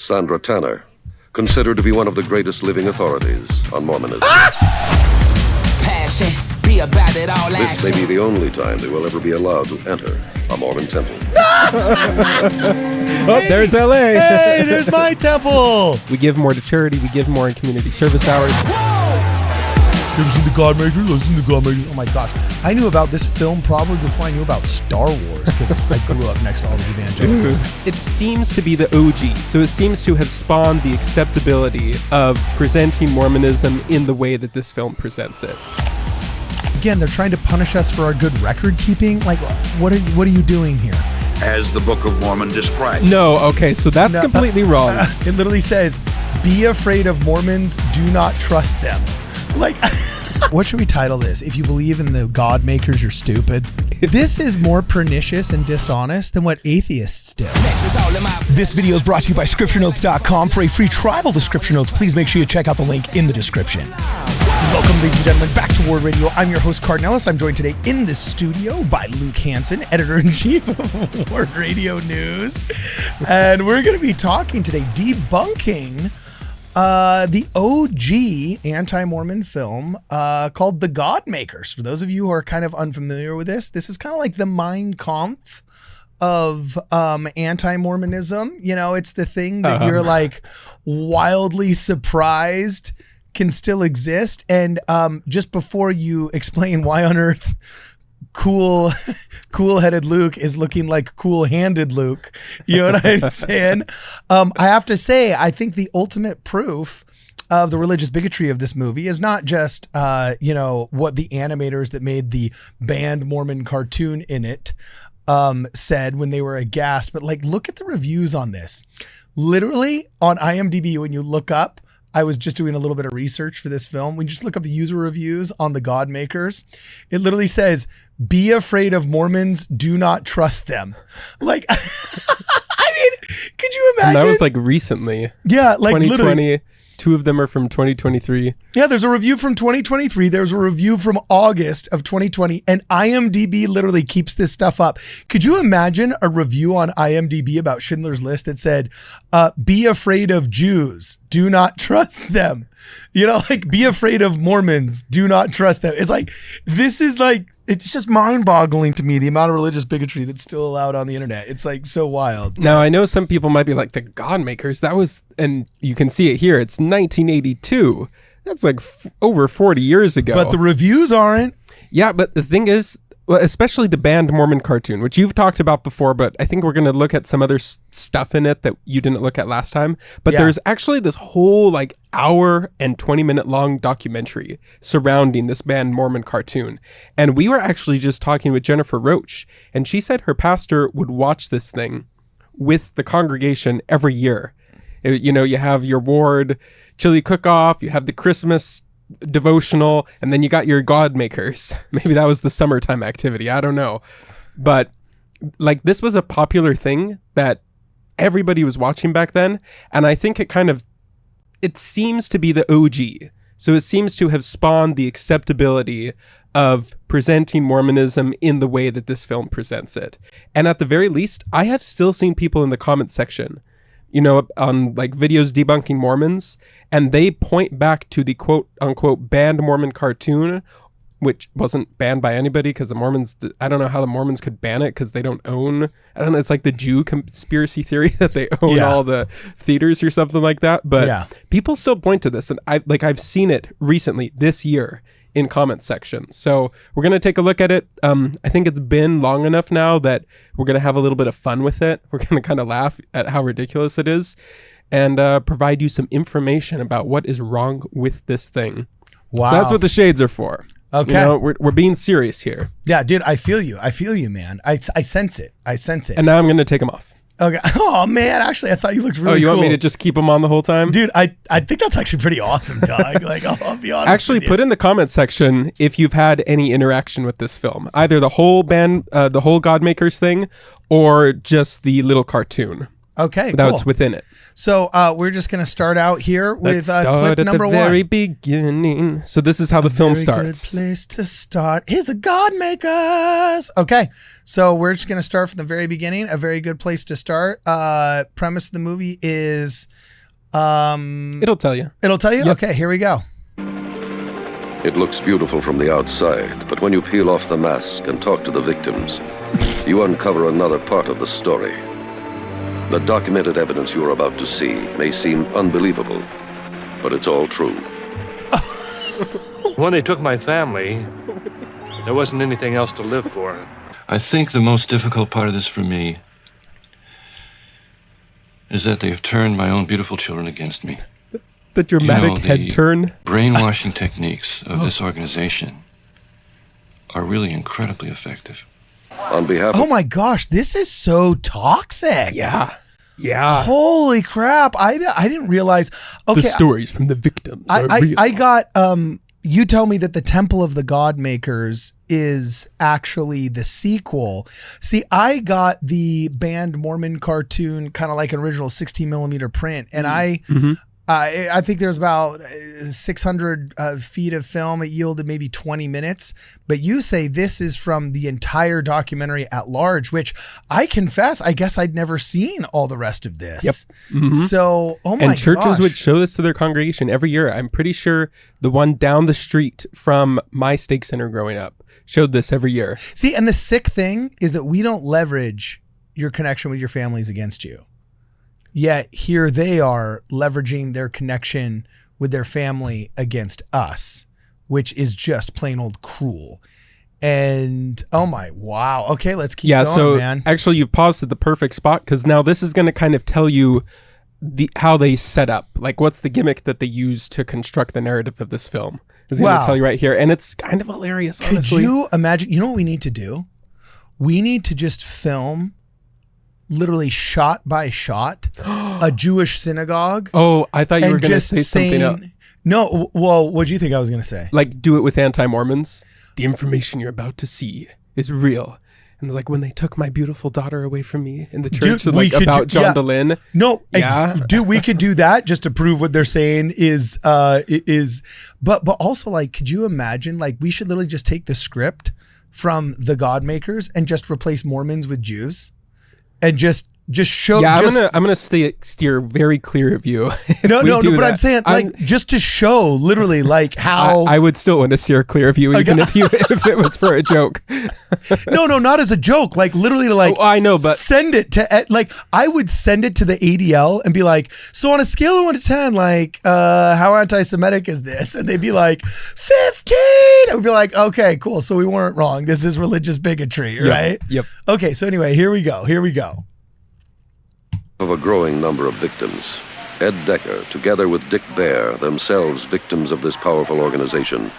Sandra Tanner, considered to be one of the greatest living authorities on Mormonism. Passion, be about it all This action. may be the only time they will ever be allowed to enter a Mormon temple. Oh, there's LA. Hey, there's my temple. We give more to charity. We give more in community service hours. You ever seen The God Makers? I've seen The God Makers. Oh my gosh. I knew about this film probably before I knew about Star Wars because I grew up next to all the evangelicals. It seems to be the OG, so it seems to have spawned the acceptability of presenting Mormonism in the way that this film presents it. Again, they're trying to punish us for our good record keeping. Like, what are you doing here? As the Book of Mormon describes. No, okay, so that's completely wrong. It literally says, "Be afraid of Mormons. Do not trust them." Like, what should we title this? If you believe in the God Makers, you're stupid. This is more pernicious and dishonest than what atheists do. This video is brought to you by ScriptureNotes.com. For a free trial to Scripture Notes, please make sure you check out the link in the description. Welcome, ladies and gentlemen, back to Word Radio. I'm your host, Cardinellis. I'm joined today in the studio by Luke Hansen, editor-in-chief of Word Radio News. And we're going to be talking today, debunking the OG anti-Mormon film called The God Makers. For those of you who are kind of unfamiliar with this is kind of like the Mein Kampf of anti-Mormonism. You know, it's the thing that you're like wildly surprised can still exist. And just before you explain why on earth cool-headed Luke is looking like cool-handed Luke, you know what I'm saying? I have to say, I think the ultimate proof of the religious bigotry of this movie is not just, what the animators that made the banned Mormon cartoon in it said when they were aghast, but like, look at the reviews on this. Literally on IMDb, when you look up, I was just doing a little bit of research for this film. When you just look up the user reviews on the God Makers, it literally says, "Be afraid of Mormons, do not trust them." Like, I mean, could you imagine? And that was like recently. Yeah, like 2020. literally. Two of them are from 2023. Yeah, there's a review from 2023. There's a review from August of 2020. And IMDb literally keeps this stuff up. Could you imagine a review on IMDb about Schindler's List that said, "Be afraid of Jews. Do not trust them." You know, like, be afraid of Mormons. Do not trust them. It's like, this is like, it's just mind-boggling to me, the amount of religious bigotry that's still allowed on the internet. It's like so wild. Now, I know some people might be like, the God Makers, that was, and you can see it here, it's 1982. That's like over 40 years ago. But the reviews aren't. Yeah, but the thing is, well, especially the banned Mormon cartoon, which you've talked about before, but I think we're going to look at some other stuff in it that you didn't look at last time. But there's actually this whole like hour and 20-minute long documentary surrounding this banned Mormon cartoon. And we were actually just talking with Jennifer Roach, and she said her pastor would watch this thing with the congregation every year. You know, you have your ward chili cook-off, you have the Christmas devotional, and then you got your God Makers. Maybe that was the summertime activity, I don't know. But like, this was a popular thing that everybody was watching back then, and I think it seems to be the OG. So it seems to have spawned the acceptability of presenting Mormonism in the way that this film presents it. And at the very least, I have still seen people in the comments section, you know, on like videos debunking Mormons, and they point back to the quote unquote banned Mormon cartoon, which wasn't banned by anybody because the Mormons, I don't know how the Mormons could ban it because they don't own, I don't know, it's like the Jew conspiracy theory that they own all the theaters or something like that. But people still point to this, and I've seen it recently this year in comment sections. So we're going to take a look at it. I think it's been long enough now that we're going to have a little bit of fun with it. We're going to kind of laugh at how ridiculous it is and provide you some information about what is wrong with this thing. Wow. So that's what the shades are for. Okay. You know, we're being serious here. Yeah, dude, I feel you. I feel you, man. I sense it. I sense it. And now I'm going to take them off. Okay. Oh, man, actually, I thought you looked really cool. Oh, you want me to just keep them on the whole time? Dude, I think that's actually pretty awesome, dog. Like, I'll be honest Actually, with you. put in the comment section if you've had any interaction with this film. Either the whole God Makers thing or just the little cartoon. Okay, That's cool. within it. So we're just going to start out here with Let's start clip at number the one. very beginning. So this is how the film starts. Good place to start is the God-makers. Okay, so we're just going to start from the very beginning. A very good place to start. Premise of the movie is... It'll tell you. It'll tell you? Yep. Okay, here we go. It looks beautiful from the outside, but when you peel off the mask and talk to the victims, you uncover another part of the story. The documented evidence you are about to see may seem unbelievable, but it's all true. When they took my family, there wasn't anything else to live for. I think the most difficult part of this for me is that they have turned my own beautiful children against me. The dramatic the head turn. Brainwashing techniques of this organization are really incredibly effective. On behalf Oh of my gosh, this is so toxic. Yeah. Yeah. Holy crap. I didn't realize. Okay, The stories from the victims are real. I got, you tell me that the Temple of the God-makers is actually the sequel. See, I got the banned Mormon cartoon, kind of like an original 16 millimeter print. And I think there's about 600 feet of film. It yielded maybe 20 minutes. But you say this is from the entire documentary at large, which I confess, I guess I'd never seen all the rest of this. Yep. So, oh my gosh. And churches would show this to their congregation every year. I'm pretty sure the one down the street from my stake center growing up showed this every year. See, and the sick thing is that we don't leverage your connection with your families against you. Yet here they are leveraging their connection with their family against us, which is just plain old cruel. And oh my, wow. Okay, let's keep going, so man. actually you've paused at the perfect spot because now this is going to kind of tell you how they set up, like what's the gimmick that they use to construct the narrative of this film. Is going to tell you right here, and it's kind of hilarious. Honestly, could you imagine? You know what we need to do? We need to just film, literally shot by shot, a Jewish synagogue. Oh, I thought you were and going to just say something else. No, well, what do you think I was going to say? Like do it with Anti-Mormons. The information you're about to see is real. And like when they took my beautiful daughter away from me in the church, Dude, like about John DeLynn. No, Yeah. dude, we could do that just to prove what they're saying is, but also like, could you imagine, like we should literally just take the script from the God-makers and just replace Mormons with Jews and just show. Yeah, I'm gonna steer very clear of you. No, but that. I'm saying like just to show literally like how I would still want to steer clear of you even if it was for a joke. No, not as a joke. Like literally to like. Oh, I know, but send it to like I would send it to the ADL and be like, so on a scale of 1 to 10, like how anti-Semitic is this? And they'd be like 15. I would be like, okay, cool. So we weren't wrong. This is religious bigotry, right? Yep. Okay. So anyway, here we go. of a growing number of victims, Ed Decker, together with Dick Bear, themselves victims of this powerful organization,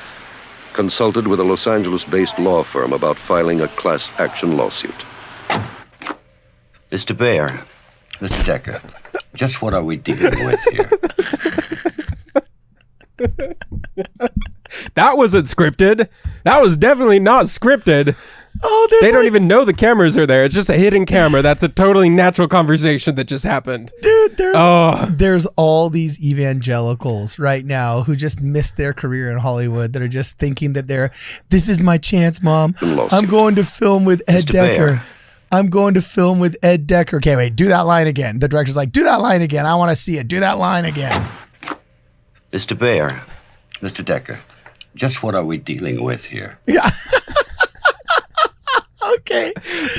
consulted with a Los Angeles-based law firm about filing a class action lawsuit. Mr. Bear, Mr. Decker, just what are we dealing with here? That wasn't scripted. That was definitely not scripted. Oh, they don't even know the cameras are there. It's just a hidden camera. That's a totally natural conversation that just happened. Dude, there's all these evangelicals right now who just missed their career in Hollywood that are just thinking that this is my chance, Mom. I'm going to film with Ed Mr. Decker. Bear. I'm going to film with Ed Decker. Okay, wait, do that line again. The director's like, do that line again. I want to see it. Do that line again. Mr. Bear, Mr. Decker, just what are we dealing with here? Yeah. Okay.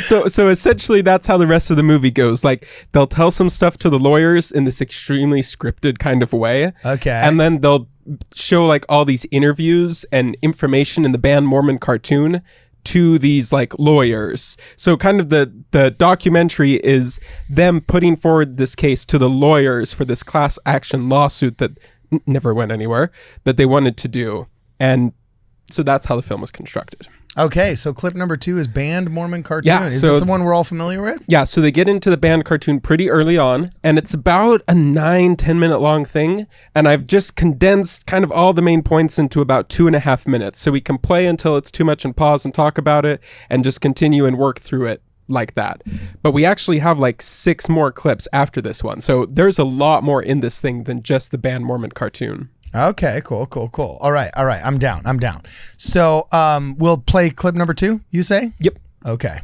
So essentially that's how the rest of the movie goes. Like they'll tell some stuff to the lawyers in this extremely scripted kind of way. Okay. And then they'll show like all these interviews and information in the banned Mormon cartoon to these like lawyers. So kind of the documentary is them putting forward this case to the lawyers for this class action lawsuit that never went anywhere that they wanted to do. And so that's how the film was constructed. Okay, so clip number 2 is banned Mormon cartoon. Yeah, is so- this the one we're all familiar with? Yeah, so they get into the banned cartoon pretty early on, and it's about a 9-10 minute long thing, and I've just condensed kind of all the main points into about 2.5 minutes, so we can play until it's too much and pause and talk about it, and just continue and work through it like that. But we actually have like 6 more clips after this one. So there's a lot more in this thing than just the Banned Mormon cartoon. Okay, cool. All right. I'm down. So we'll play clip number 2, you say? Yep. Okay.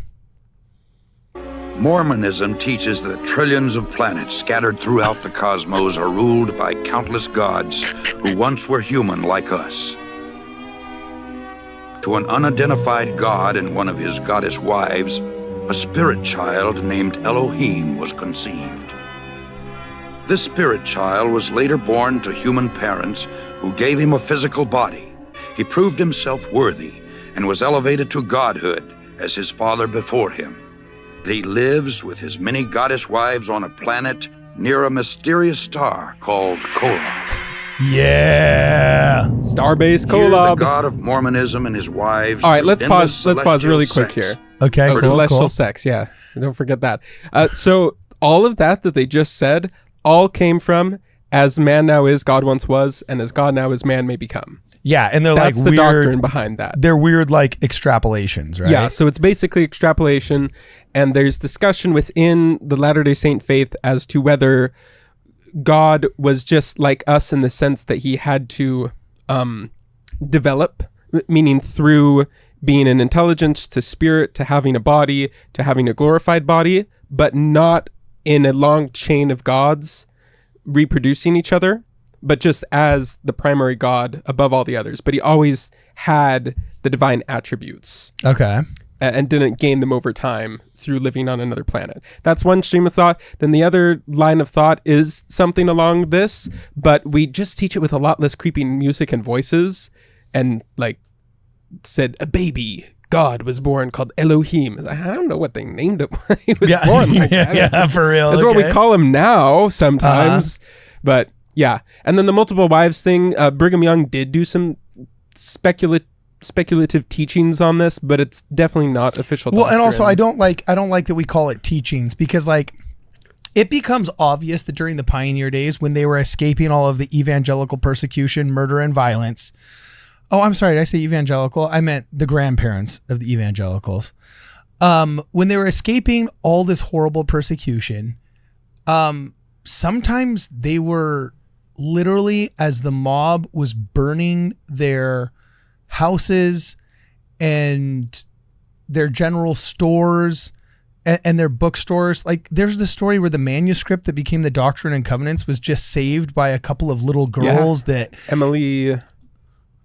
Mormonism teaches that trillions of planets scattered throughout the cosmos are ruled by countless gods who once were human like us. To an unidentified god and one of his goddess wives, a spirit child named Elohim was conceived. This spirit child was later born to human parents who gave him a physical body. He proved himself worthy and was elevated to godhood as his father before him. He lives with his many goddess wives on a planet near a mysterious star called Kolob. Yeah. Starbase Here, Kolob. the god of Mormonism and his wives. All right, let's do endless pause really celestial quick sex. here. Okay, Oh, cool, celestial cool. sex, yeah. Don't forget that. So all of that they just said all came from as man now is, God once was, and as God now is, man may become. Yeah, and they're That's like the weird. doctrine behind that. They're weird like extrapolations, right? Yeah, so it's basically extrapolation, and there's discussion within the Latter-day Saint faith as to whether God was just like us in the sense that he had to develop, meaning through being an intelligence to spirit, to having a body, to having a glorified body, but not in a long chain of gods reproducing each other, but just as the primary God above all the others. But he always had the divine attributes Okay. and didn't gain them over time through living on another planet. That's one stream of thought. Then the other line of thought is something along this, but we just teach it with a lot less creepy music and voices, and like said a baby God was born called Elohim. I don't know what they named him when he was born like that. Yeah, for real. That's okay. what we call him now sometimes. But yeah. And then the multiple wives thing, Brigham Young did do some speculative teachings on this, but it's definitely not official. Well, and also doctrine. I don't like that we call it teachings, because like it becomes obvious that during the pioneer days when they were escaping all of the evangelical persecution, murder, and violence. Oh, I'm sorry. Did I say evangelical? I meant the grandparents of the evangelicals. When they were escaping all this horrible persecution, sometimes they were literally, as the mob was burning their houses and their general stores and their bookstores. Like there's the story where the manuscript that became the Doctrine and Covenants was just saved by a couple of little girls that Emily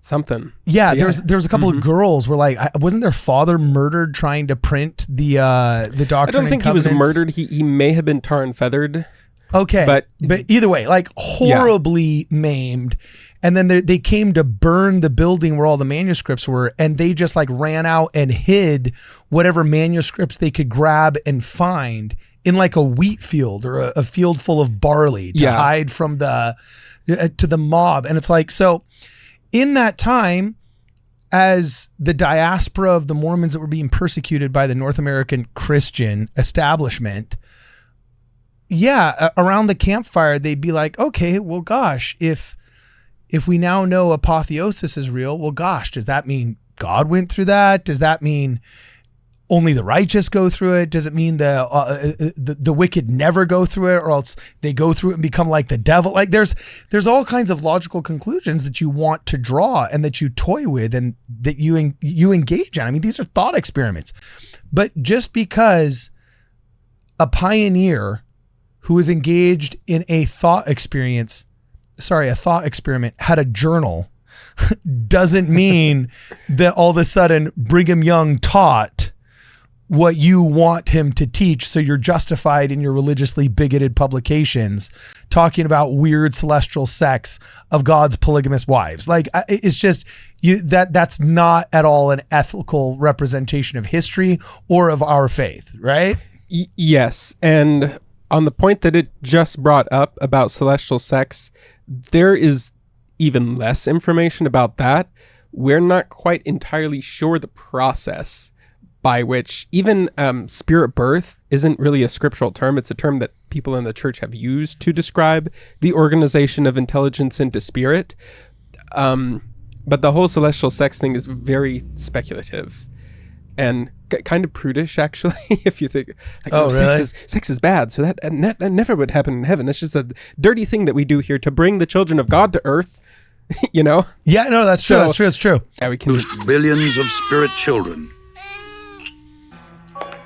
something. Yeah, there was a couple of girls where like wasn't their father murdered trying to print the Doctrine? I don't think and he was Covenants? murdered. He may have been tar and feathered. Okay, But either way, like horribly maimed. And then they came to burn the building where all the manuscripts were, and they just like ran out and hid whatever manuscripts they could grab and find in like a wheat field or a field full of barley to hide from the mob. And it's like, so in that time, as the diaspora of the Mormons that were being persecuted by the North American Christian establishment, around the campfire, they'd be like, okay, well, gosh, if we now know apotheosis is real, well, gosh, does that mean God went through that? Does that mean only the righteous go through it? Does it mean the wicked never go through it, or else they go through it and become like the devil? Like there's all kinds of logical conclusions that you want to draw and that you toy with and that you engage in. I mean, these are thought experiments. But just because a pioneer who is engaged in a thought experiment had a journal doesn't mean that all of a sudden Brigham Young taught what you want him to teach, so you're justified in your religiously bigoted publications talking about weird celestial sex of God's polygamous wives. Like it's just that's not at all an ethical representation of history or of our faith, right? Yes, and on the point that it just brought up about celestial sex, there is even less information about that. We're not quite entirely sure the process by which even spirit birth isn't really a scriptural term. It's a term that people in the church have used to describe the organization of intelligence into spirit. But the whole celestial sex thing is very speculative. And kind of prudish, actually. If you think, like, really? sex is bad, so that never would happen in heaven. That's just a dirty thing that we do here to bring the children of God to earth. You know? Yeah, no, that's true. That's true. That's true. Yeah, we can. Produced billions of spirit children.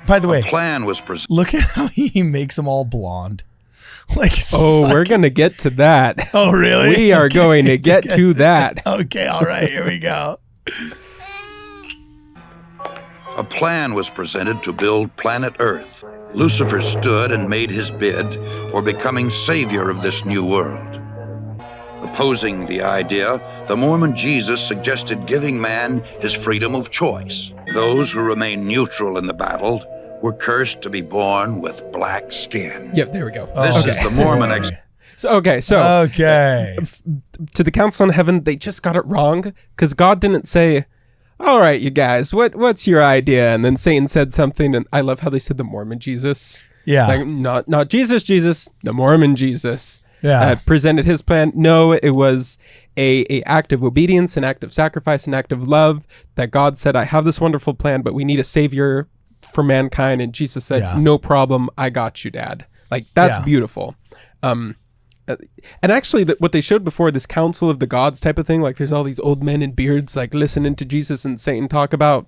By the way, A plan was presented. look at how he makes them all blonde. Like, We're gonna get to that. Oh, really? We are going to get to that. Okay, all right, here we go. A plan was presented to build planet Earth. Lucifer stood and made his bid for becoming savior of this new world. Opposing the idea, the Mormon Jesus suggested giving man his freedom of choice. Those who remained neutral in the battle were cursed to be born with black skin. Yep, there we go. This is the Mormon So Okay. to the Council in Heaven, they just got it wrong, because God didn't say, all right, you guys, what's your idea? And then Satan said something, and I love how they said the Mormon Jesus. Yeah. Like, not Jesus, the Mormon Jesus. Yeah. Presented his plan. No, it was a act of obedience, an act of sacrifice, an act of love, that God said, I have this wonderful plan, but we need a savior for mankind. And Jesus said, no problem, I got you, Dad. Like, that's beautiful. And actually, what they showed before, this council of the gods type of thing, like there's all these old men in beards, like listening to Jesus and Satan talk about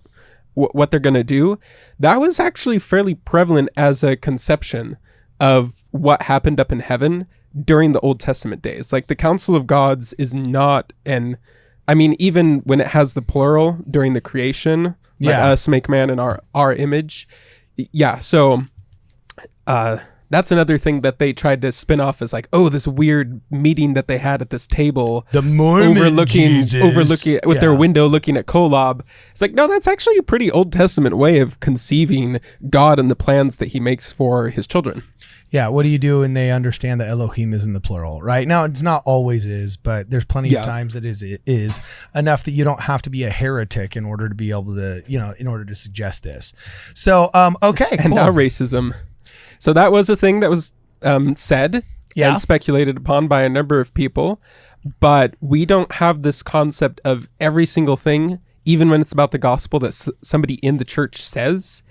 what they're going to do. That was actually fairly prevalent as a conception of what happened up in heaven during the Old Testament days. Like, the council of gods is not even when it has the plural during the creation, like us make man in our image. Yeah. So, that's another thing that they tried to spin off as, like, oh, this weird meeting that they had at this table, The Mormon overlooking Jesus. with their window looking at Kolob. It's like, no, that's actually a pretty Old Testament way of conceiving God and the plans that he makes for his children. Yeah, what do you do when they understand that Elohim is in the plural, right? Now, it's not always is, but there's plenty of times that it is enough that you don't have to be a heretic in order to be able to, in order to suggest this. So, okay, cool. And now racism. So that was a thing that was said and speculated upon by a number of people, but we don't have this concept of every single thing, even when it's about the gospel, that somebody in the church says,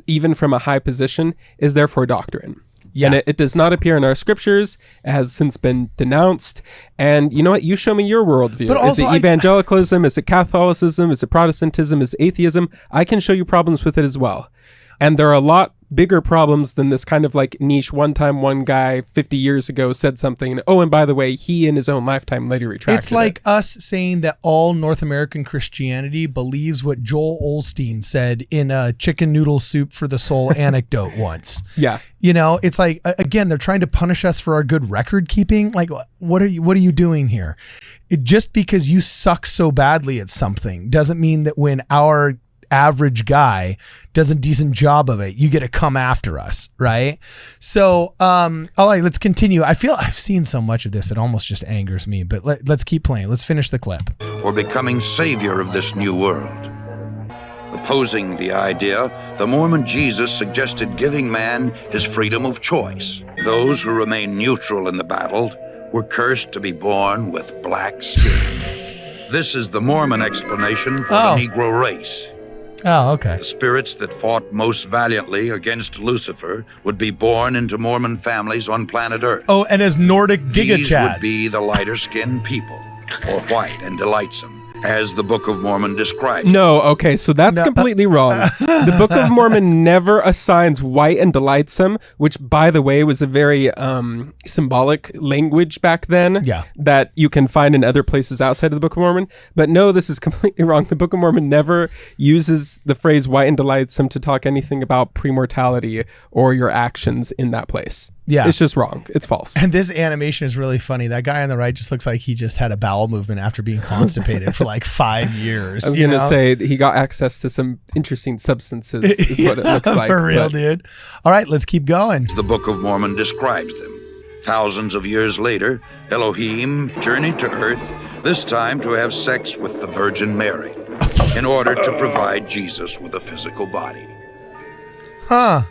even from a high position, is therefore doctrine. Yeah. And it does not appear in our scriptures. It has since been denounced. And you know what? You show me your worldview. But also, is it evangelicalism? Is it Catholicism? Is it Protestantism? Is it atheism? I can show you problems with it as well. And there are a lot bigger problems than this kind of like niche one guy 50 years ago said something. Oh, and by the way, he in his own lifetime later retracted It's like us saying that all North American Christianity believes what Joel Osteen said in a chicken noodle soup for the soul anecdote once. Yeah. It's like, again, they're trying to punish us for our good record keeping. Like, what are you doing here? Just because you suck so badly at something doesn't mean that when our average guy does a decent job of it, you get to come after us, right? So, all right, let's continue. I feel I've seen so much of this, it almost just angers me, but let's keep playing. Let's finish the clip. For becoming savior of this new world. Opposing the idea, the Mormon Jesus suggested giving man his freedom of choice. Those who remained neutral in the battle were cursed to be born with black skin. This is the Mormon explanation for the Negro race. Oh, okay. The spirits that fought most valiantly against Lucifer would be born into Mormon families on planet Earth. Oh, and as Nordic These gigachads. would be the lighter-skinned people, or white and delightsome, as the Book of Mormon describes. No, okay, so that's completely wrong. The Book of Mormon never assigns white and delightsome, which, by the way, was a very symbolic language back then that you can find in other places outside of the Book of Mormon. But no, this is completely wrong. The Book of Mormon never uses the phrase white and delightsome to talk anything about premortality or your actions in that place. Yeah. It's just wrong. It's false. And this animation is really funny. That guy on the right just looks like he just had a bowel movement after being constipated for like 5 years. I was going to say that he got access to some interesting substances is what it looks like. For real, dude. All right, let's keep going. The Book of Mormon describes them. Thousands of years later, Elohim journeyed to earth, this time to have sex with the Virgin Mary, in order to provide Jesus with a physical body. Huh.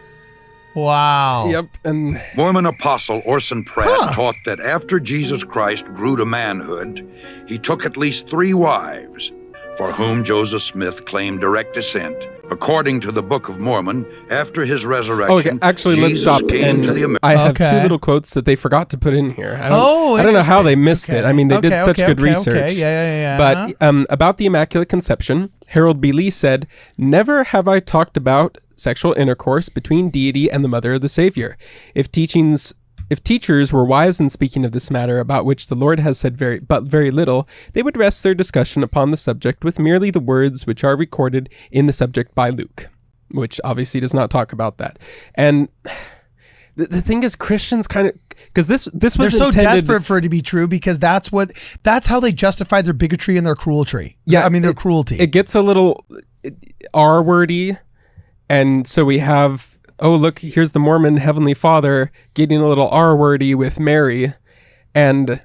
Wow. Yep. And Mormon apostle Orson Pratt taught that after Jesus Christ grew to manhood, he took at least 3 wives, for whom Joseph Smith claimed direct descent. According to the Book of Mormon, after his resurrection, Okay, actually, let's Jesus stop. came to the And Amer- I have Okay. two little quotes that they forgot to put in here. I don't know how interesting. they missed it. I mean, they did such good research. Okay. Yeah. But about the Immaculate Conception, Harold B. Lee said, "Never have I talked about sexual intercourse between deity and the mother of the Savior. If teachers were wise in speaking of this matter, about which the Lord has said very little, they would rest their discussion upon the subject with merely the words which are recorded in the subject by Luke," which obviously does not talk about that. And the thing is, Christians kind of, because this was They're so intended, desperate for it to be true because that's how they justify their bigotry and their cruelty. Yeah, I mean their cruelty. It gets a little R-wordy, and so we have, oh, look, here's the Mormon Heavenly Father getting a little R-wordy with Mary. And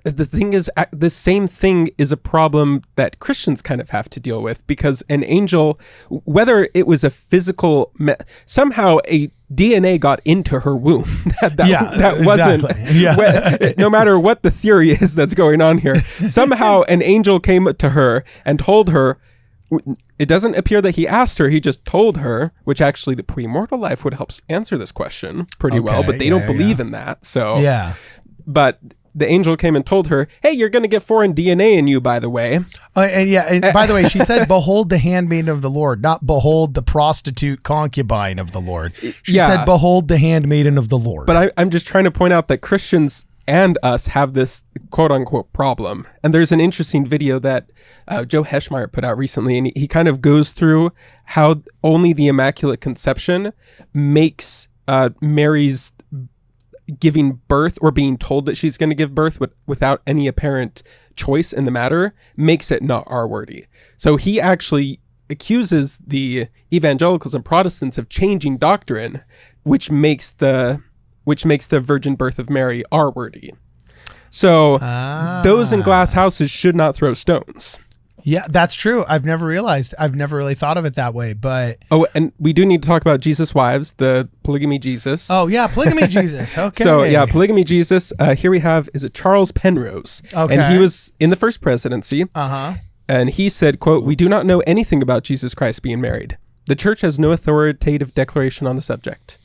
the thing is, the same thing is a problem that Christians kind of have to deal with, because an angel, whether it was a physical, somehow a DNA got into her womb. that wasn't, exactly. Yeah. no matter what the theory is that's going on here, somehow an angel came to her and told her. It doesn't appear that he asked her, he just told her, which actually the pre-mortal life would help answer this question pretty well, but they don't believe in that. So, yeah. But the angel came and told her, hey, you're going to get foreign DNA in you, by the way. And by the way, she said, behold the handmaiden of the Lord, not behold the prostitute concubine of the Lord. She said, behold the handmaiden of the Lord. But I'm just trying to point out that Christians and us have this quote unquote problem. And there's an interesting video that Joe Heschmeyer put out recently, and he kind of goes through how only the Immaculate Conception makes Mary's giving birth, or being told that she's going to give birth without any apparent choice in the matter, makes it not R-wordy. So he actually accuses the evangelicals and Protestants of changing doctrine, which makes the virgin birth of Mary R-wordy. So those in glass houses should not throw stones. Yeah, that's true. I've never realized. I've never really thought of it that way, but... Oh, and we do need to talk about Jesus' wives, the polygamy Jesus. Oh, yeah, polygamy Jesus. Okay. So, yeah, polygamy Jesus. Here we have, is it Charles Penrose? Okay. And he was in the first presidency. Uh-huh. And he said, quote, "We do not know anything about Jesus Christ being married. The church has no authoritative declaration on the subject."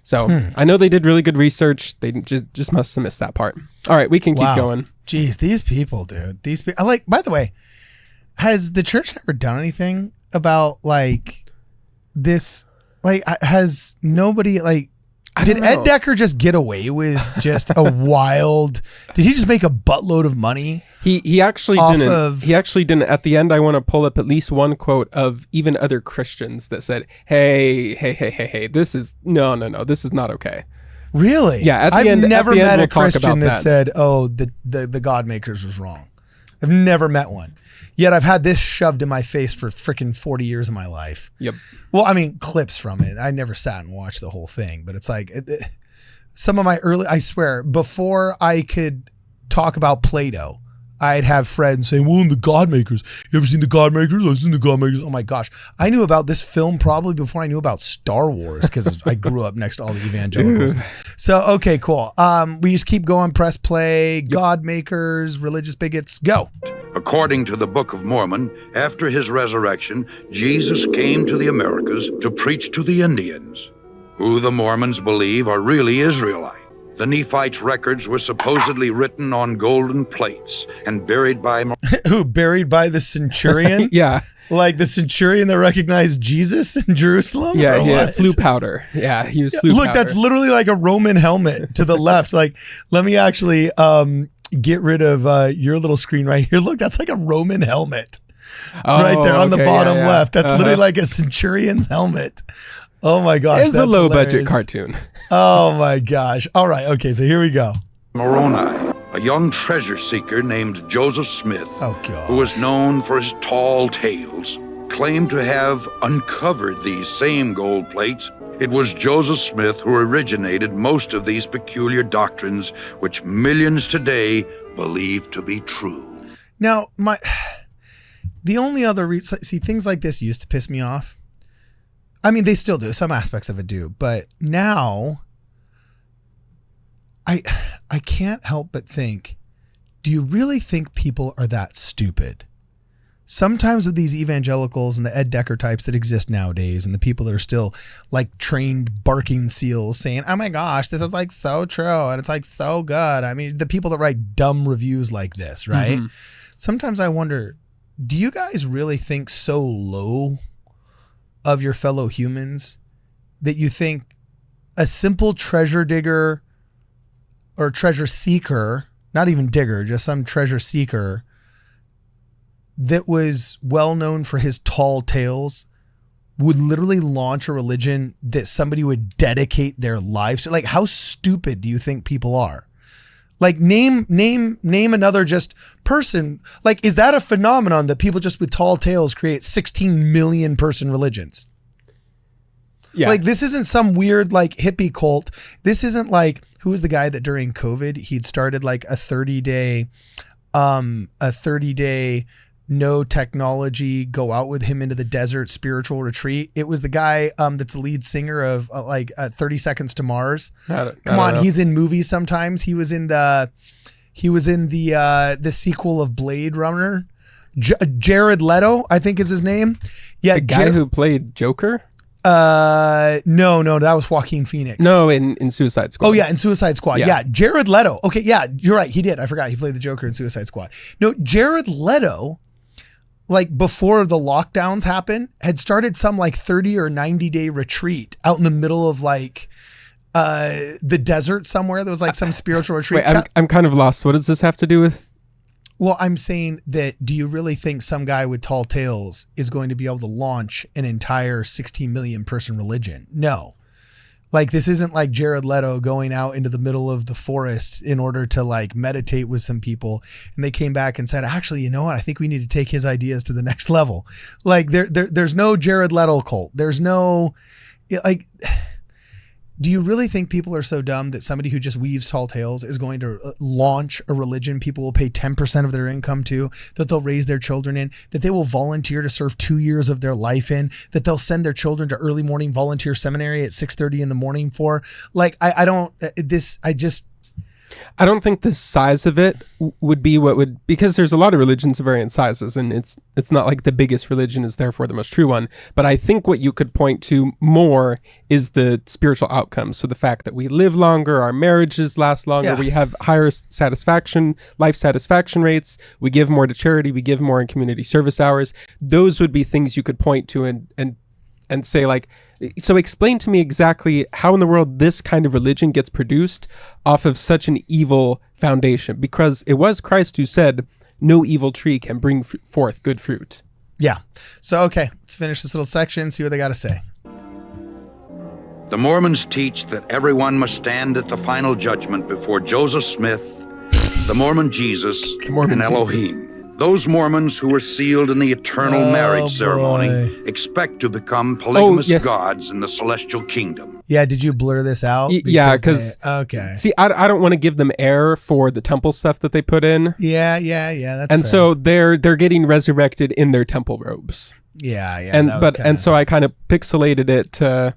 So I know they did really good research. They just must have missed that part. All right, we can keep going. Jeez, these people, dude. These people. Like, by the way, has the church never done anything about like this? Like, has nobody like? Did Ed Decker just get away with just a wild? Did he just make a buttload of money? He actually didn't. He actually didn't. At the end, I want to pull up at least one quote of even other Christians that said, "Hey, this is no, this is not okay." Really? Yeah. At the end, I've never met a Christian that that said, "Oh, the Godmakers was wrong." I've never met one. Yet I've had this shoved in my face for freaking 40 years of my life. Yep. Well, I mean, clips from it. I never sat and watched the whole thing, but it's like some of my I swear, before I could talk about Plato, I'd have friends saying, well, in the Godmakers, you ever seen the Godmakers? I've seen the Godmakers. Oh my gosh. I knew about this film probably before I knew about Star Wars, because I grew up next to all the evangelicals. So, okay, cool. We just keep going, press play, Godmakers, religious bigots, go. According to the Book of Mormon, after his resurrection, Jesus came to the Americas to preach to the Indians, who the Mormons believe are really Israelites. The Nephites' records were supposedly written on golden plates and buried by... Who, buried by the centurion? Yeah. Like the centurion that recognized Jesus in Jerusalem? Yeah, he had flu powder. Yeah, he was flu powder. Look, that's literally like a Roman helmet to the left. Like, let me actually get rid of your little screen right here. Look, that's like a Roman helmet. Right there on the bottom left. That's literally like a centurion's helmet. Oh my gosh. It's a low budget cartoon. Oh my gosh. All right. Okay. So here we go. Moroni, a young treasure seeker named Joseph Smith, who was known for his tall tales, claimed to have uncovered these same gold plates. It was Joseph Smith who originated most of these peculiar doctrines, which millions today believe to be true. Now, the only other reason, see, things like this used to piss me off. I mean, they still do. Some aspects of it do. But now, I can't help but think, do you really think people are that stupid? sometimes with these evangelicals and the Ed Decker types that exist nowadays and the people that are still like trained barking seals saying, oh my gosh, this is like so true and it's like so good. I mean, the people that write dumb reviews like this, right? Sometimes I wonder, do you guys really think so low of your fellow humans that you think a simple treasure digger or treasure seeker, not even digger, just some treasure seeker that was well known for his tall tales would literally launch a religion that somebody would dedicate their lives to? Like, how stupid do you think people are? Like, name another just person. Like, is that a phenomenon that people just with tall tales create 16 million person religions? Yeah. Like, this isn't some weird like hippie cult. This isn't like, who was the guy that during COVID, he'd started like a 30-day no technology, go out with him into the desert spiritual retreat. It was the guy that's the lead singer of 30 Seconds to Mars. Come on, he's in movies sometimes. He was in the sequel of Blade Runner. Jared Leto, I think is his name. Yeah, the guy who played Joker. No, that was Joaquin Phoenix. No, in Suicide Squad. Oh yeah, in Suicide Squad. Yeah, Jared Leto. Okay, yeah, you're right. He did. I forgot he played the Joker in Suicide Squad. No, Jared Leto, like before the lockdowns happened, had started some like 30 or 90 day retreat out in the middle of like the desert somewhere. There was like some spiritual retreat. Wait, I'm kind of lost. What does this have to do with? Well, I'm saying that, do you really think some guy with tall tales is going to be able to launch an entire 16 million person religion? No. Like, this isn't like Jared Leto going out into the middle of the forest in order to like meditate with some people. And they came back and said, actually, you know what? I think we need to take his ideas to the next level. Like there's no Jared Leto cult. There's no, like, do you really think people are so dumb that somebody who just weaves tall tales is going to launch a religion people will pay 10% of their income to, that they'll raise their children in, that they will volunteer to serve 2 years of their life in, that they'll send their children to early morning volunteer seminary at 6:30 in the morning for? Like, I don't think the size of it would be what would, because there's a lot of religions of varying sizes, and it's not like the biggest religion is therefore the most true one. But I think what you could point to more is the spiritual outcomes. So the fact that we live longer, our marriages last longer, we have higher life satisfaction rates, we give more to charity, we give more in community service hours. Those would be things you could point to and say, like, so explain to me exactly how in the world this kind of religion gets produced off of such an evil foundation, because it was Christ who said no evil tree can bring forth good fruit. Yeah. So, okay, let's finish this little section, see what they got to say. The Mormons teach that everyone must stand at the final judgment before Joseph Smith, the Mormon Jesus, and Elohim. Jesus. Those Mormons who were sealed in the eternal marriage ceremony expect to become polygamous gods in the celestial kingdom. Yeah, did you blur this out? Because okay. See, I don't want to give them air for the temple stuff that they put in. Yeah, that's and fair. So they're getting resurrected in their temple robes. Yeah. So I kind of pixelated it to,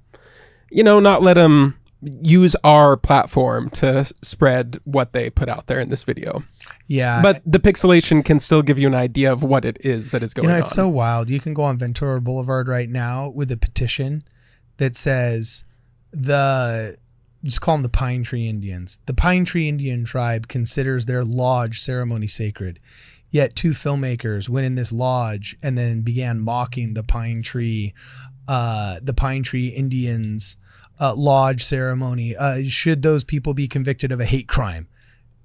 not let them use our platform to spread what they put out there in this video. Yeah. But the pixelation can still give you an idea of what it is that is going on. It's so wild. You can go on Ventura Boulevard right now with a petition that says just call them the Pine Tree Indians. The Pine Tree Indian tribe considers their lodge ceremony sacred. Yet 2 filmmakers went in this lodge and then began mocking the Pine Tree Indians lodge ceremony. Should those people be convicted of a hate crime?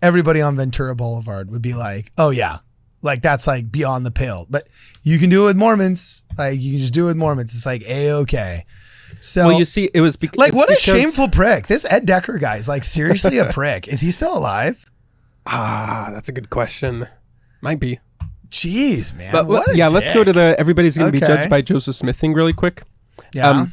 Everybody on Ventura Boulevard would be like, oh yeah, like that's like beyond the pale. But you can do it with Mormons. Like, you can just do it with Mormons. It's like A-okay. So, well, you see, it was like, what a shameful prick. This Ed Decker guy is like seriously a prick. Is he still alive? That's a good question. Might be. Jeez, man. But let's go to everybody's going to be judged by Joseph Smith thing really quick. Yeah.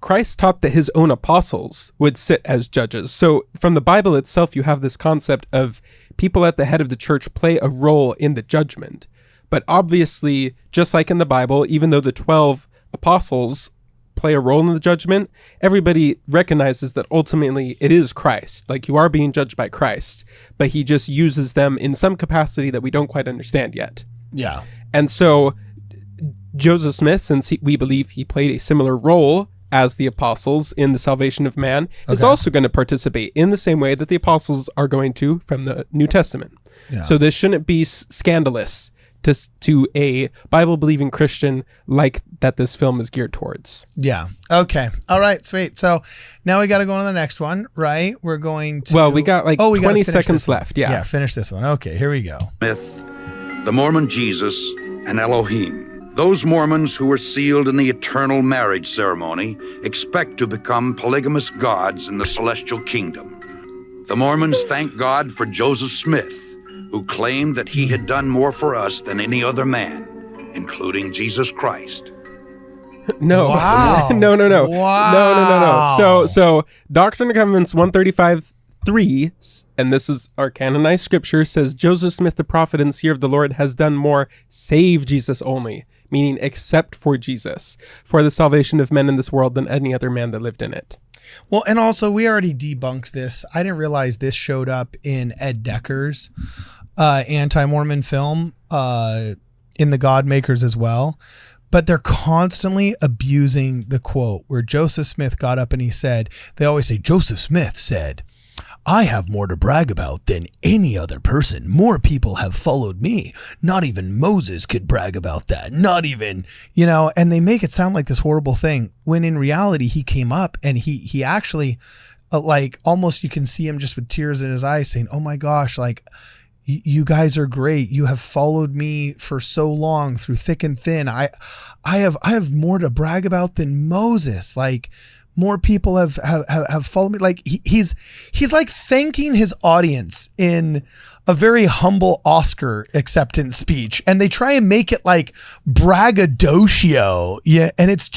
Christ taught that his own apostles would sit as judges. So from the Bible itself, you have this concept of people at the head of the church play a role in the judgment. But obviously, just like in the Bible, even though the 12 apostles play a role in the judgment, everybody recognizes that ultimately it is Christ. Like, you are being judged by Christ, but he just uses them in some capacity that we don't quite understand yet. Yeah. And so Joseph Smith, since we believe he played a similar role as the apostles in the salvation of man, is also going to participate in the same way that the apostles are going to from the New Testament. Yeah. So this shouldn't be scandalous to a Bible-believing Christian like that this film is geared towards. Yeah. Okay. All right. Sweet. So now we got to go on to the next one, right? We're going to... Well, we got like 20 seconds left. Yeah. Yeah, finish this one. Okay, here we go. Myth, the Mormon Jesus, and Elohim. Those Mormons who were sealed in the eternal marriage ceremony expect to become polygamous gods in the celestial kingdom. The Mormons thank God for Joseph Smith, who claimed that he had done more for us than any other man, including Jesus Christ. No. Wow. No. Wow. So Doctrine and Covenants 135:3, and this is our canonized scripture, says Joseph Smith, the prophet and seer of the Lord, has done more, save Jesus only, meaning except for Jesus, for the salvation of men in this world than any other man that lived in it. Well, and also we already debunked this. I didn't realize this showed up in Ed Decker's Anti-Mormon film in The Godmakers as well. But they're constantly abusing the quote where Joseph Smith got up and he said, they always say, Joseph Smith said, I have more to brag about than any other person. More people have followed me. Not even Moses could brag about that. Not even, and they make it sound like this horrible thing when in reality he came up and he actually like almost you can see him just with tears in his eyes saying, oh my gosh, like you guys are great. You have followed me for so long through thick and thin. I have more to brag about than Moses. Like more people have followed me. Like he's like thanking his audience in a very humble Oscar acceptance speech. And they try and make it like braggadocio. Yeah. And it's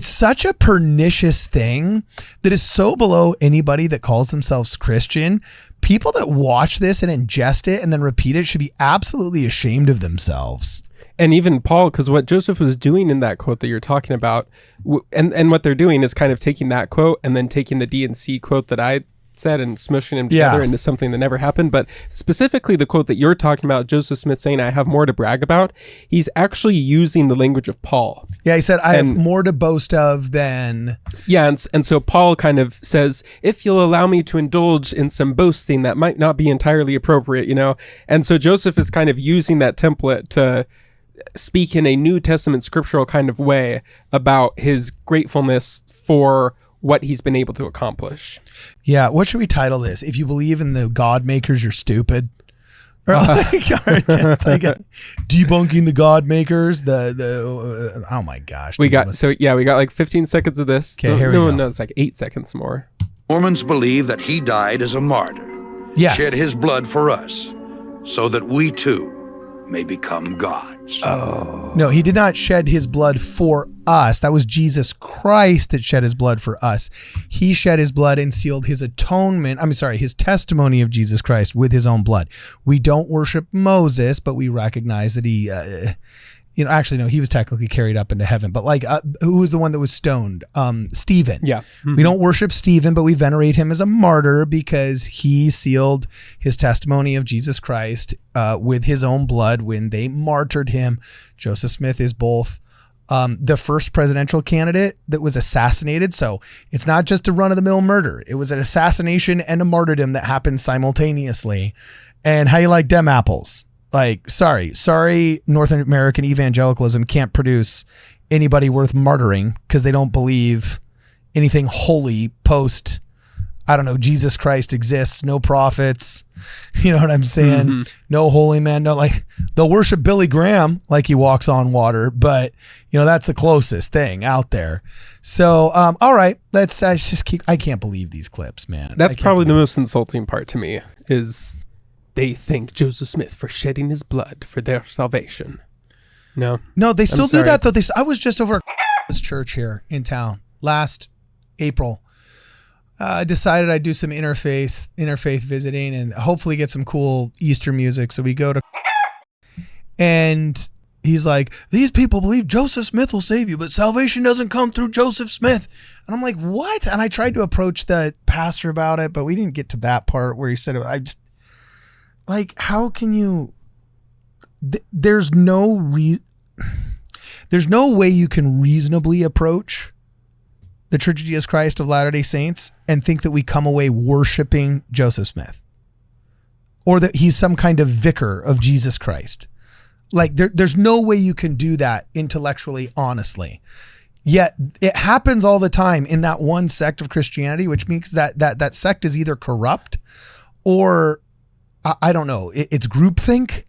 such a pernicious thing that is so below anybody that calls themselves Christian. People that watch this and ingest it and then repeat it should be absolutely ashamed of themselves. And even Paul, because what Joseph was doing in that quote that you're talking about, and what they're doing is kind of taking that quote and then taking the D and C quote that I said and smushing them together into something that never happened. But specifically the quote that you're talking about, Joseph Smith saying, I have more to brag about, he's actually using the language of Paul. Yeah, he said, I have more to boast of than... Yeah, and so Paul kind of says, if you'll allow me to indulge in some boasting that might not be entirely appropriate, And so Joseph is kind of using that template to speak in a New Testament scriptural kind of way about his gratefulness for what he's been able to accomplish. Yeah, what should we title this? If you believe in the God makers, you're stupid. Or debunking the God makers. Oh my gosh. We got like 15 seconds of this. Okay, here we go. No, it's like 8 seconds more. Mormons believe that he died as a martyr. Yes. Shed his blood for us, so that we too may become gods. Oh. No, he did not shed his blood for us. That was Jesus Christ that shed his blood for us. He shed his blood and sealed his his testimony of Jesus Christ with his own blood. We don't worship Moses, but we recognize that he, actually, no, he was technically carried up into heaven, but like, who was the one that was stoned? Stephen. Yeah. Mm-hmm. We don't worship Stephen, but we venerate him as a martyr because he sealed his testimony of Jesus Christ with his own blood when they martyred him. Joseph Smith is both the first presidential candidate that was assassinated. So it's not just a run-of-the-mill murder. It was an assassination and a martyrdom that happened simultaneously. And how you like dem apples? Like, sorry, North American evangelicalism can't produce anybody worth martyring because they don't believe anything holy post, Jesus Christ exists, no prophets, you know what I'm saying? Mm-hmm. No holy man, they'll worship Billy Graham like he walks on water, but that's the closest thing out there. So, all right, let's just I can't believe these clips, man. That's probably the most insulting part to me is they thank Joseph Smith for shedding his blood for their salvation. No, they still do that though. I was just over at church here in town last April. Decided I'd do some interfaith visiting and hopefully get some cool Easter music. So we go to, and he's like, these people believe Joseph Smith will save you, but salvation doesn't come through Joseph Smith. And I'm like, what? And I tried to approach the pastor about it, but we didn't get to that part where he said, how can you, there's no There's no way you can reasonably approach the Church of Jesus Christ of Latter-day Saints and think that we come away worshiping Joseph Smith or that he's some kind of vicar of Jesus Christ. Like there's no way you can do that intellectually, honestly. Yet it happens all the time in that one sect of Christianity, which means that sect is either corrupt or I don't know. It's groupthink.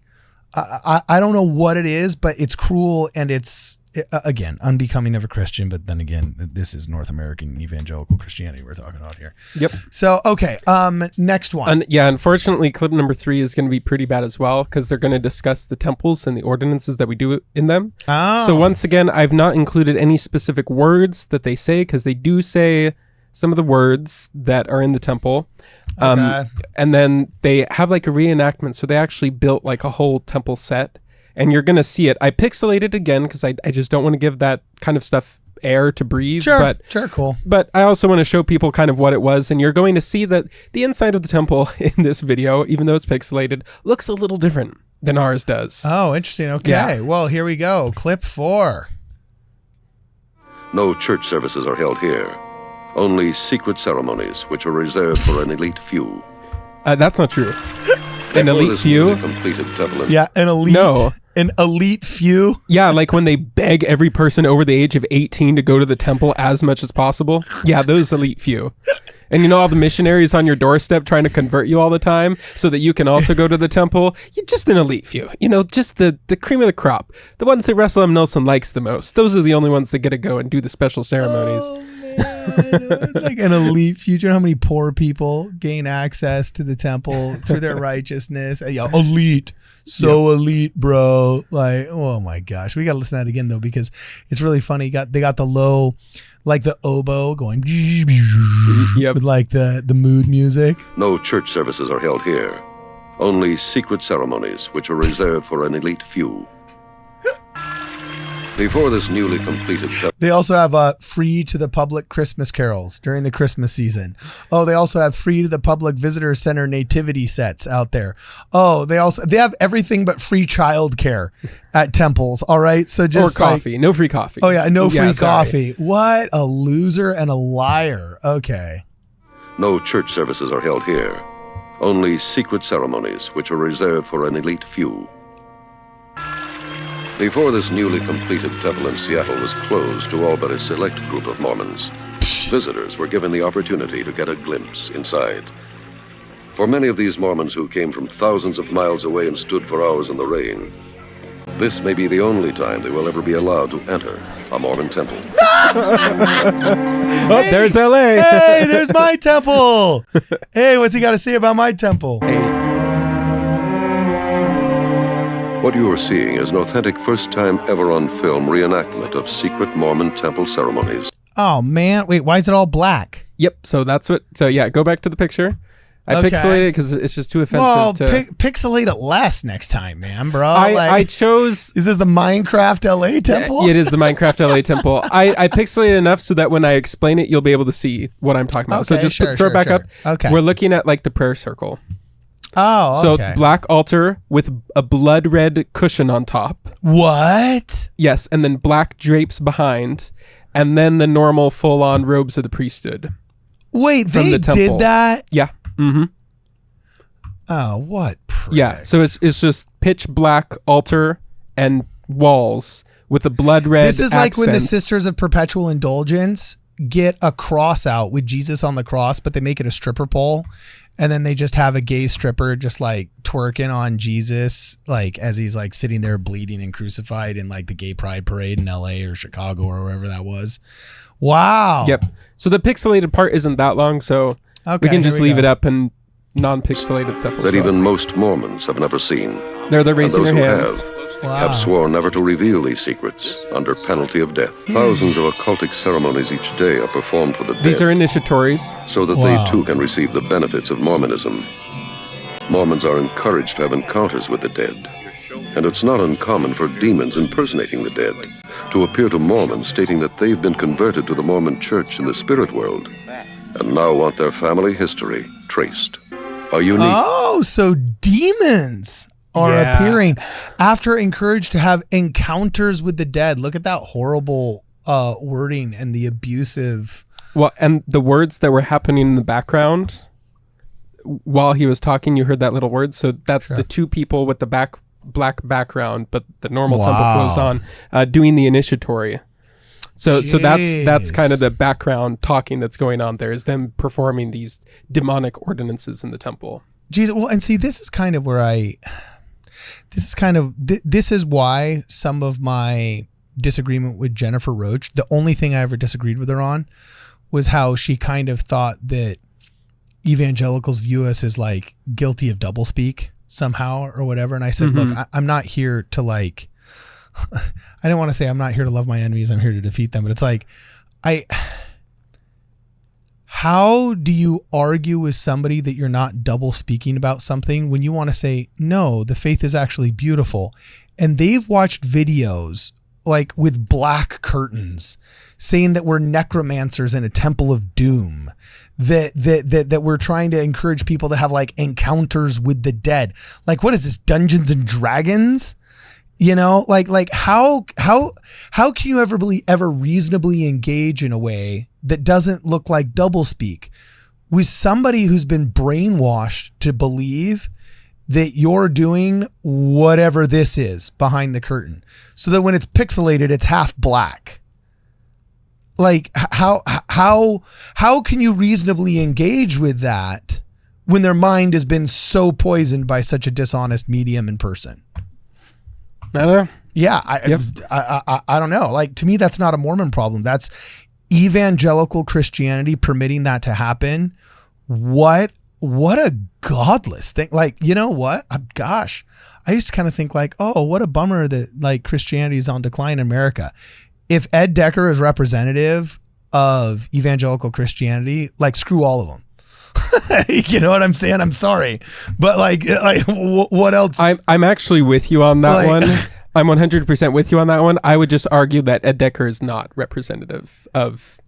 I don't know what it is, but it's cruel and it's, again, unbecoming of a Christian. But then again, this is North American evangelical Christianity we're talking about here. Yep. So, okay. Next one. Unfortunately, clip number 3 is going to be pretty bad as well because they're going to discuss the temples and the ordinances that we do in them. Oh. So once again, I've not included any specific words that they say because they do say some of the words that are in the temple. Okay. And then they have like a reenactment. So they actually built like a whole temple set. And you're going to see it. I pixelated again because I just don't want to give that kind of stuff air to breathe. Sure, cool. But I also want to show people kind of what it was. And you're going to see that the inside of the temple in this video, even though it's pixelated, looks a little different than ours does. Oh, interesting. Okay. Yeah. Well, here we go. Clip 4. No church services are held here. Only secret ceremonies, which are reserved for an elite few. That's not true. An elite This few? newly completed temple in- Yeah, an elite few. Yeah, like when they beg every person over the age of 18 to go to the temple as much as possible. Yeah, those elite few. And you know all the missionaries on your doorstep trying to convert you all the time so that you can also go to the temple? You're just an elite few. You know, just the cream of the crop. The ones that Russell M. Nelson likes the most. Those are the only ones that get to go and do the special ceremonies. Oh, man. Like an elite future. How many poor people gain access to the temple through their righteousness? Yeah, elite. So elite, bro. Like, oh my gosh. We got to listen to that again, though, because it's really funny. They got the low, like the oboe going with like the mood music. No church services are held here. Only secret ceremonies, which are reserved for an elite few. Before this newly completed They also have free to the public Christmas carols during the Christmas season. Oh, they also have free to the public visitor center nativity sets out there. Oh, they have everything but free childcare at temples. All right, so just or coffee, no free coffee. Oh yeah, no free sorry. coffee. What a loser and a liar. Okay. No church services are held here. Only secret ceremonies, which are reserved for an elite few. Before this newly completed temple in Seattle was closed to all but a select group of Mormons, visitors were given the opportunity to get a glimpse inside. For many of these Mormons who came from thousands of miles away and stood for hours in the rain, this may be the only time they will ever be allowed to enter a Mormon temple. Oh, there's LA. Hey, there's my temple. Hey, what's he got to say about my temple? What you are seeing is an authentic first-time ever on film reenactment of secret Mormon temple ceremonies. Oh man, wait, why is it all black? Yep, so that's what, so yeah, go back to the picture. I Okay. pixelated it because it's just too offensive Well, to... pixelate it less next time, man, bro. I chose... Is this the Minecraft LA temple? It is the Minecraft LA temple. I pixelated enough so that when I explain it, you'll be able to see what I'm talking about. So Okay, just sure, throw it back sure. up. Okay. We're looking at like the prayer circle. Oh, So okay. black altar with a blood red cushion on top. What? Yes, and then black drapes behind, and then the normal full-on robes of the priesthood. Wait, From they the temple. did that? Yeah. Mm-hmm. Oh, what? Yeah. So it's just pitch black altar and walls with the blood red. This is like when the accents. Sisters of Perpetual Indulgence get a cross out with Jesus on the cross, but they make it a stripper pole. And then they just have a gay stripper just like twerking on Jesus, like as he's like sitting there bleeding and crucified in like the gay pride parade in LA or Chicago or wherever that was. Wow. Yep. So the pixelated part isn't that long, so Okay, we can here just we leave go. it up and non-pixelated stuff will That show even up. most Mormons have never seen. They're And raising those their who hands. Wow. have sworn never to reveal these secrets under penalty of death. Thousands of occultic ceremonies each day are performed for the These dead, are initiatories. so that Wow. they too can receive the benefits of Mormonism. Mormons are encouraged to have encounters with the dead. And it's not uncommon for demons impersonating the dead to appear to Mormons stating that they've been converted to the Mormon church in the spirit world and now want their family history traced. A unique Oh, so demons are appearing after encouraged to have encounters with the dead. Look at that horrible wording and the abusive. Well, and the words that were happening in the background while he was talking, you heard that little word. So that's the two people with the black background, but the normal temple goes on doing the initiatory. So that's kind of the background talking that's going on there, is them performing these demonic ordinances in the temple. Jesus. Well, and see, this is kind of where this is why some of my disagreement with Jennifer Roach, the only thing I ever disagreed with her on was how she kind of thought that evangelicals view us as like guilty of doublespeak somehow or whatever. And I said, look, I'm not here to like, I didn't want to say I'm not here to love my enemies. I'm here to defeat them. But it's like, how do you argue with somebody that you're not double speaking about something when you want to say, no, the faith is actually beautiful? And they've watched videos like with black curtains saying that we're necromancers in a temple of doom, that we're trying to encourage people to have like encounters with the dead. Like, what is this, Dungeons and Dragons? You know, like how can you ever reasonably engage in a way that doesn't look like doublespeak with somebody who's been brainwashed to believe that you're doing whatever this is behind the curtain, so that when it's pixelated, it's half black? Like how can you reasonably engage with that when their mind has been so poisoned by such a dishonest medium in person? I don't know. Yeah, I don't know. Like, to me, that's not a Mormon problem. That's evangelical Christianity permitting that to happen. What a godless thing. Like, you know what? Gosh, I used to kind of think like, oh, what a bummer that like Christianity is on decline in America. If Ed Decker is representative of evangelical Christianity, like, screw all of them. You know what I'm saying? I'm sorry, but like what else? I'm actually with you on that one. I'm 100% with you on that one. I would just argue that Ed Decker is not representative of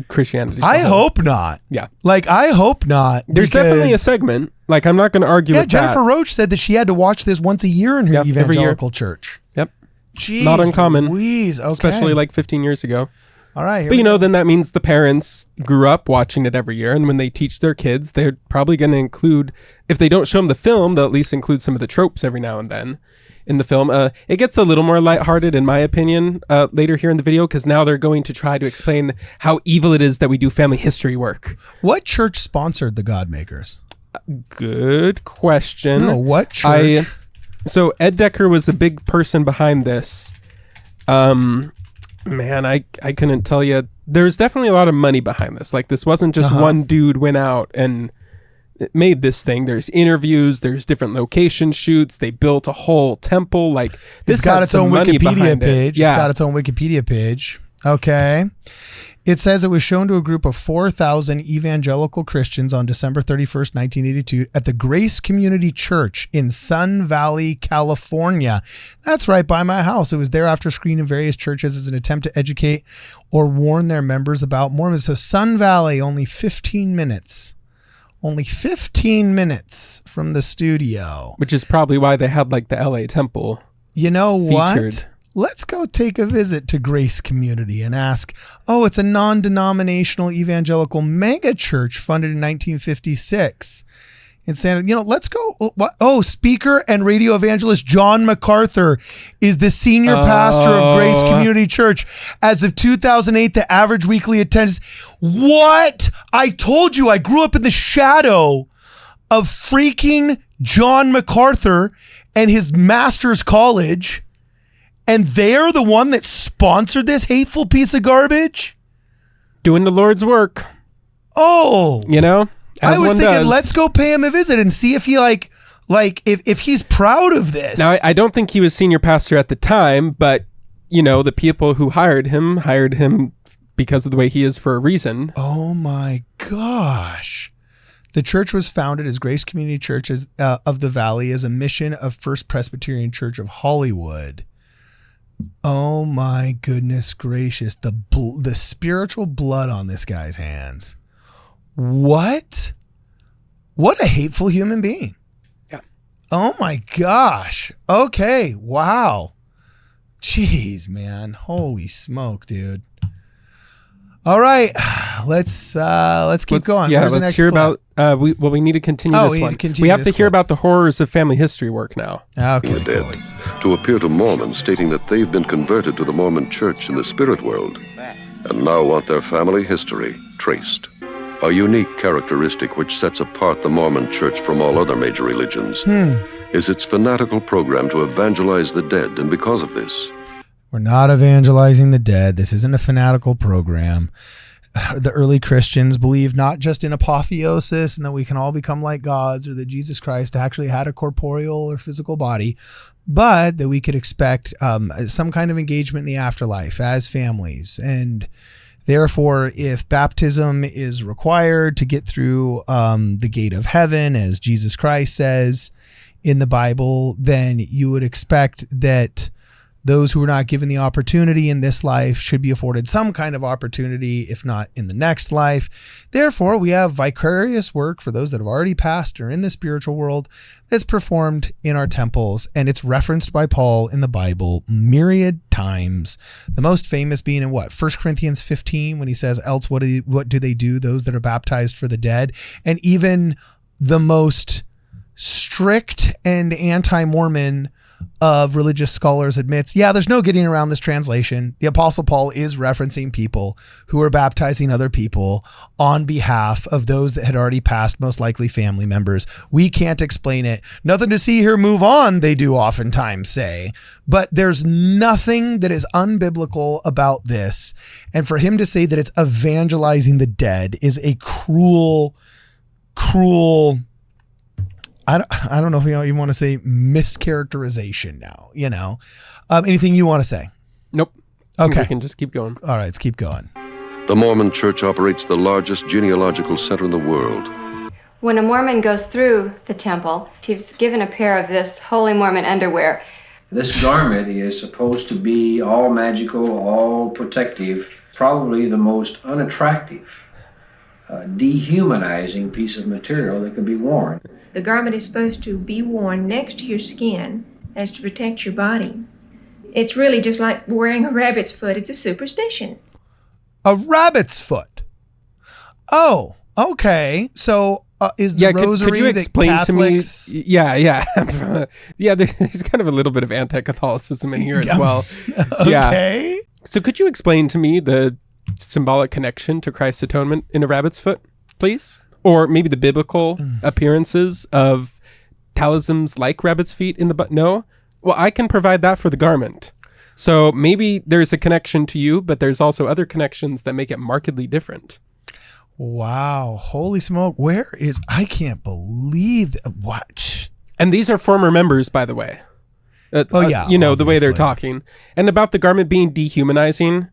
Christianity. I hope not. Yeah. Like, I hope not. There's definitely a segment. Like, I'm not going to argue with Jennifer that. Roach said that she had to watch this once a year in her evangelical church. Yep. Jeez, not uncommon. Louise. Okay. Especially like 15 years ago. All right. But, you know, then that means the parents grew up watching it every year. And when they teach their kids, they're probably going to include, if they don't show them the film, they'll at least include some of the tropes every now and then in the film. It gets a little more lighthearted, in my opinion, later here in the video, because now they're going to try to explain how evil it is that we do family history work. What church sponsored the Godmakers? Good question. No, what church? So Ed Decker was a big person behind this. Man, I couldn't tell you. There's definitely a lot of money behind this. Like, this wasn't just one dude went out and made this thing. There's interviews, there's different location shoots. They built a whole temple. Like, this it's got its own Wikipedia page. Yeah. It's got its own Wikipedia page. Okay. It says it was shown to a group of 4,000 evangelical Christians on December 31st, 1982 at the Grace Community Church in Sun Valley, California. That's right by my house. It was there after screening various churches as an attempt to educate or warn their members about Mormonism. So Sun Valley, only 15 minutes. Only 15 minutes from the studio. Which is probably why they had like the LA temple. You know featured. What? Let's go take a visit to Grace Community and ask, oh, it's a non-denominational evangelical mega church funded in 1956 in Sandra. You know, let's go. Oh, speaker and radio evangelist John MacArthur is the senior pastor of Grace Community Church. As of 2008, the average weekly attendance. What? I told you I grew up in the shadow of freaking John MacArthur and his master's college. And they're the one that sponsored this hateful piece of garbage? Doing the Lord's work. Oh. You know? I was thinking, let's go pay him a visit and see if he if he's proud of this. Now, I don't think he was senior pastor at the time, but, you know, the people who hired him because of the way he is for a reason. Oh, my gosh. The church was founded as Grace Community Church of the Valley as a mission of First Presbyterian Church of Hollywood. Oh my goodness gracious. The spiritual blood on this guy's hands. What a hateful human being. Yeah. Oh my gosh. Okay. Wow. Jeez, man. Holy smoke, dude. All right. Let's keep going. Yeah, Where's the let's next hear clip? about we need to continue Oh, this we need one. to continue We have this to hear clip. about the horrors of family history work now. Okay. The dead to appear to Mormons, stating that they've been converted to the Mormon church in the spirit world and now want their family history traced. A unique characteristic which sets apart the Mormon church from all other major religions is its fanatical program to evangelize the dead, and because of this, We're not evangelizing the dead. This isn't a fanatical program. The early Christians believed not just in apotheosis and that we can all become like gods, or that Jesus Christ actually had a corporeal or physical body, but that we could expect some kind of engagement in the afterlife as families. And therefore, if baptism is required to get through the gate of heaven, as Jesus Christ says in the Bible, then you would expect that those who are not given the opportunity in this life should be afforded some kind of opportunity, if not in the next life. Therefore, we have vicarious work for those that have already passed or in the spiritual world that's performed in our temples, and it's referenced by Paul in the Bible myriad times. The most famous being in 1 Corinthians 15, when he says, else what do they do, those that are baptized for the dead? And even the most strict and anti-Mormon of religious scholars admits, yeah, there's no getting around this translation. The Apostle Paul is referencing people who are baptizing other people on behalf of those that had already passed, most likely family members. We can't explain it. Nothing to see here, move on, they do oftentimes say. But there's nothing that is unbiblical about this. And for him to say that it's evangelizing the dead is a cruel I don't know if you even want to say mischaracterization now, you know. Anything you want to say? Nope. Okay. We can just keep going. All right, let's keep going. the Mormon church operates the largest genealogical center in the world. When a Mormon goes through the temple, he's given a pair of this Holy Mormon underwear. This garment is supposed to be all magical, all protective, probably the most unattractive, dehumanizing piece of material that could be worn. The garment is supposed to be worn next to your skin as to protect your body. It's really just like wearing a rabbit's foot. It's a superstition. A rabbit's foot. Oh, okay. So is the rosary could you explain Catholics... to me? Yeah. Yeah, there's kind of a little bit of anti-Catholicism in here as well. Okay. Yeah. So could you explain to me the symbolic connection to Christ's atonement in a rabbit's foot, please? Or maybe the biblical appearances of talismans like rabbit's feet in the butt? No? Well, I can provide that for the garment. So maybe there's a connection to you, but there's also other connections that make it markedly different. Wow. Holy smoke. I can't believe what? And these are former members, by the way. Yeah. The way they're obviously. talking. And about the garment being dehumanizing,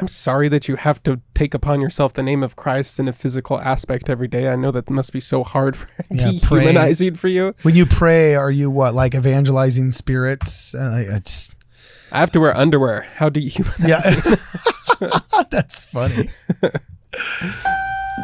I'm sorry that you have to take upon yourself the name of Christ in a physical aspect every day. I know that must be so hard for dehumanizing for you. When you pray, are you like evangelizing spirits? I have to wear underwear. How dehumanizing. Yeah. That's funny.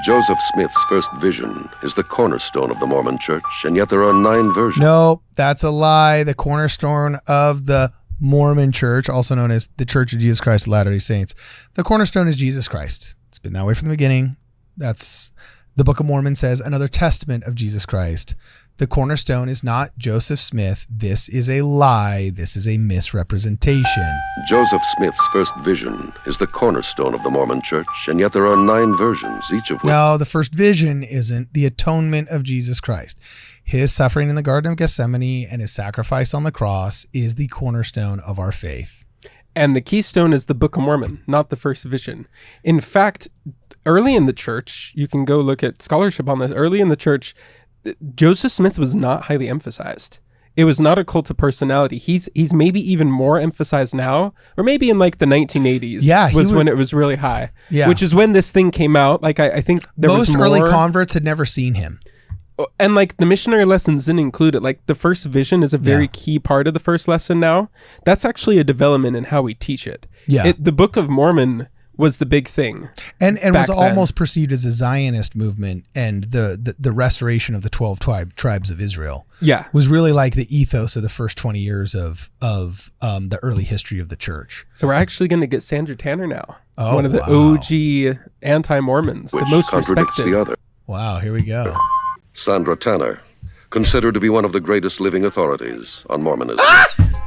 Joseph Smith's first vision is the cornerstone of the Mormon church, and yet there are 9 versions. No, that's a lie. The cornerstone of the Mormon church, also known as the Church of Jesus Christ of Latter-day Saints. The cornerstone is Jesus Christ. It's been that way from the beginning. That's the Book of Mormon says, another testament of Jesus Christ. The cornerstone is not Joseph Smith. This is a lie. This is a misrepresentation. Joseph Smith's first vision is the cornerstone of the Mormon church, and yet there are 9 versions, each of which... No, the first vision isn't the atonement of Jesus Christ. His suffering in the Garden of Gethsemane and his sacrifice on the cross is the cornerstone of our faith. And the keystone is the Book of Mormon, not the first vision. In fact, early in the church, you can go look at scholarship on this. Early in the church, Joseph Smith was not highly emphasized. It was not a cult of personality. He's maybe even more emphasized now, or maybe in like the 1980s. Yeah, when it was really high. Yeah, which is when this thing came out. Like I think most early converts had never seen him. And like the missionary lessons didn't include it. Like the first vision is a very key part of the first lesson now. That's actually a development in how we teach it. Yeah. The Book of Mormon was the big thing. And was back then. almost perceived as a Zionist movement, and the restoration of the 12 tribes of Israel. Yeah. Was really like the ethos of the first 20 years of the early history of the church. So we're actually going to get Sandra Tanner now. Oh, one of the OG anti-Mormons, the most respected. The other. Wow, here we go. Sandra Tanner, considered to be one of the greatest living authorities on Mormonism.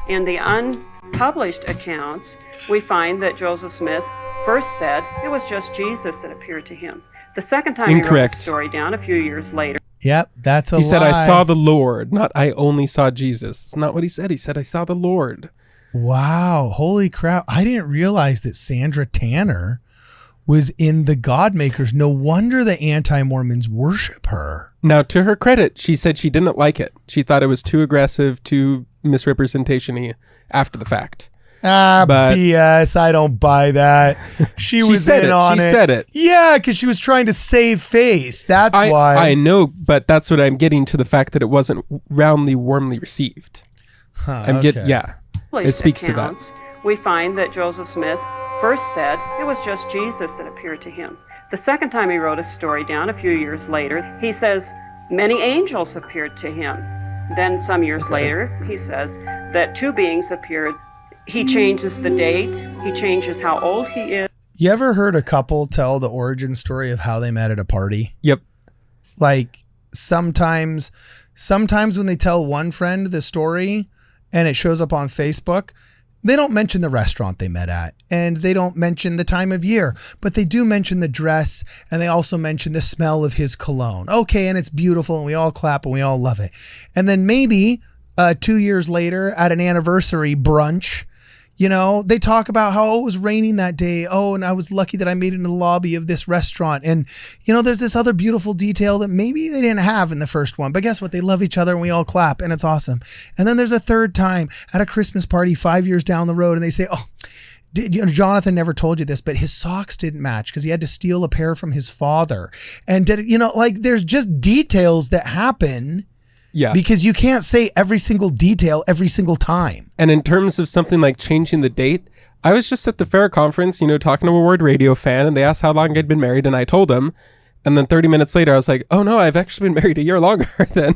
In the unpublished accounts, we find that Joseph Smith first said it was just Jesus that appeared to him. The second time he wrote the story down a few years later. Yep, that's a lie. He said, I saw the Lord, not I only saw Jesus. It's not what he said. He said, I saw the Lord. Wow, holy crap. I didn't realize that Sandra Tanner was in the Godmakers. No wonder the anti-Mormons worship her. Now, to her credit, she said she didn't like it. She thought it was too aggressive, too misrepresentation-y after the fact. But BS, I don't buy that. She was said in it. on she it. said it. Yeah, because she was trying to save face. That's why. I know, but that's what I'm getting to, the fact that it wasn't roundly, warmly received. It speaks to that. We find that Joseph Smith first said it was just Jesus that appeared to him. The second time he wrote a story down a few years later, he says many angels appeared to him. Then some years later, he says that two beings appeared. He changes the date. He changes how old he is. You ever heard a couple tell the origin story of how they met at a party? Yep. Like sometimes when they tell one friend the story and it shows up on Facebook, they don't mention the restaurant they met at, and they don't mention the time of year, but they do mention the dress, and they also mention the smell of his cologne. Okay, and it's beautiful, and we all clap, and we all love it. And then maybe 2 years later at an anniversary brunch, they talk about how it was raining that day. Oh, and I was lucky that I made it in the lobby of this restaurant. And, there's this other beautiful detail that maybe they didn't have in the first one. But guess what? They love each other and we all clap and it's awesome. And then there's a third time at a Christmas party 5 years down the road and they say, oh, Jonathan never told you this, but his socks didn't match because he had to steal a pair from his father. And, there's just details that happen. Yeah. Because you can't say every single detail every single time. And in terms of something like changing the date, I was just at the fair conference, talking to a Word Radio fan, and they asked how long I'd been married, and I told them. And then 30 minutes later, I was like, oh no, I've actually been married a year longer than.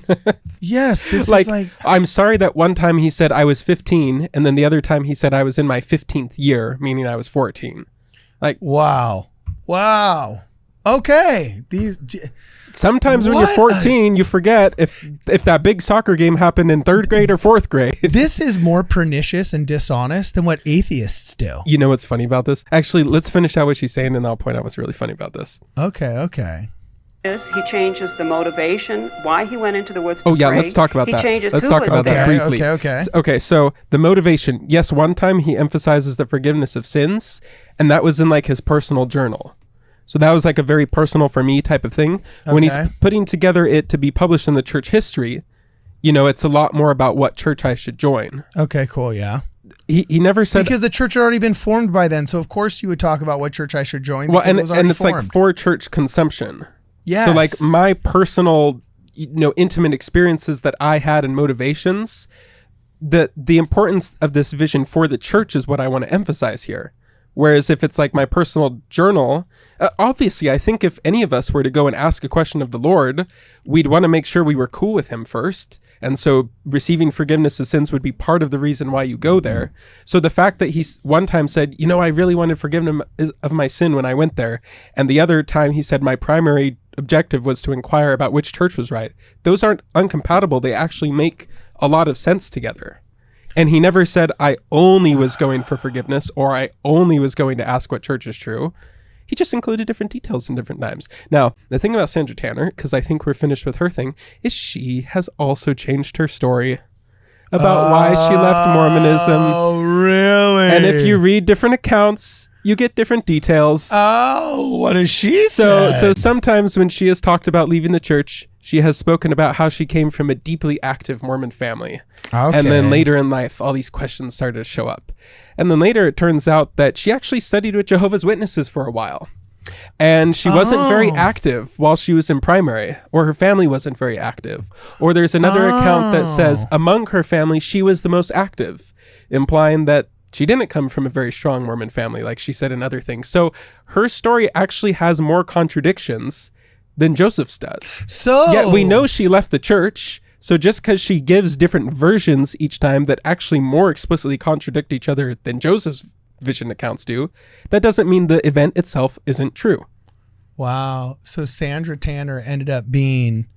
Yes, this is like. I'm sorry that one time he said I was 15, and then the other time he said I was in my 15th year, meaning I was 14. Wow. Okay. Sometimes when you're 14, you forget if that big soccer game happened in 3rd grade or 4th grade. This is more pernicious and dishonest than what atheists do. You know what's funny about this? Actually, let's finish out what she's saying, and I'll point out what's really funny about this. Okay. He changes the motivation, why he went into the woods to pray. Let's talk about that. Let's talk about that briefly. Okay, so the motivation. Yes, one time he emphasizes the forgiveness of sins, and that was in his personal journal. So that was a very personal for me type of thing. When he's putting together it to be published in the church history, it's a lot more about what church I should join. Okay, cool, yeah. He never said... Because the church had already been formed by then, so of course you would talk about what church I should join. Well, and it's formed. For church consumption. Yes. So my personal, intimate experiences that I had and motivations, the importance of this vision for the church is what I want to emphasize here. Whereas if it's my personal journal, obviously I think if any of us were to go and ask a question of the Lord, we'd want to make sure we were cool with him first. And so receiving forgiveness of sins would be part of the reason why you go there. So the fact that he one time said, I really wanted forgiveness of my sin when I went there. And the other time he said my primary objective was to inquire about which church was right. Those aren't incompatible. They actually make a lot of sense together. And he never said, I only was going for forgiveness or I only was going to ask what church is true. He just included different details in different times. Now, the thing about Sandra Tanner, because I think we're finished with her thing, is she has also changed her story about why she left Mormonism. Oh, really? And if you read different accounts, you get different details. Oh, what does she say? So sometimes when she has talked about leaving the church, she has spoken about how she came from a deeply active Mormon family. Okay. And then later in life, all these questions started to show up. And then later, it turns out that she actually studied with Jehovah's Witnesses for a while. And she wasn't very active while she was in primary, or her family wasn't very active. Or there's another account that says among her family, she was the most active, implying that She didn't come from a very strong Mormon family, like she said in other things. So her story actually has more contradictions than Joseph's does. So yet we know she left the church. So just because she gives different versions each time that actually more explicitly contradict each other than Joseph's vision accounts do, that doesn't mean the event itself isn't true. Wow. So Sandra Tanner ended up being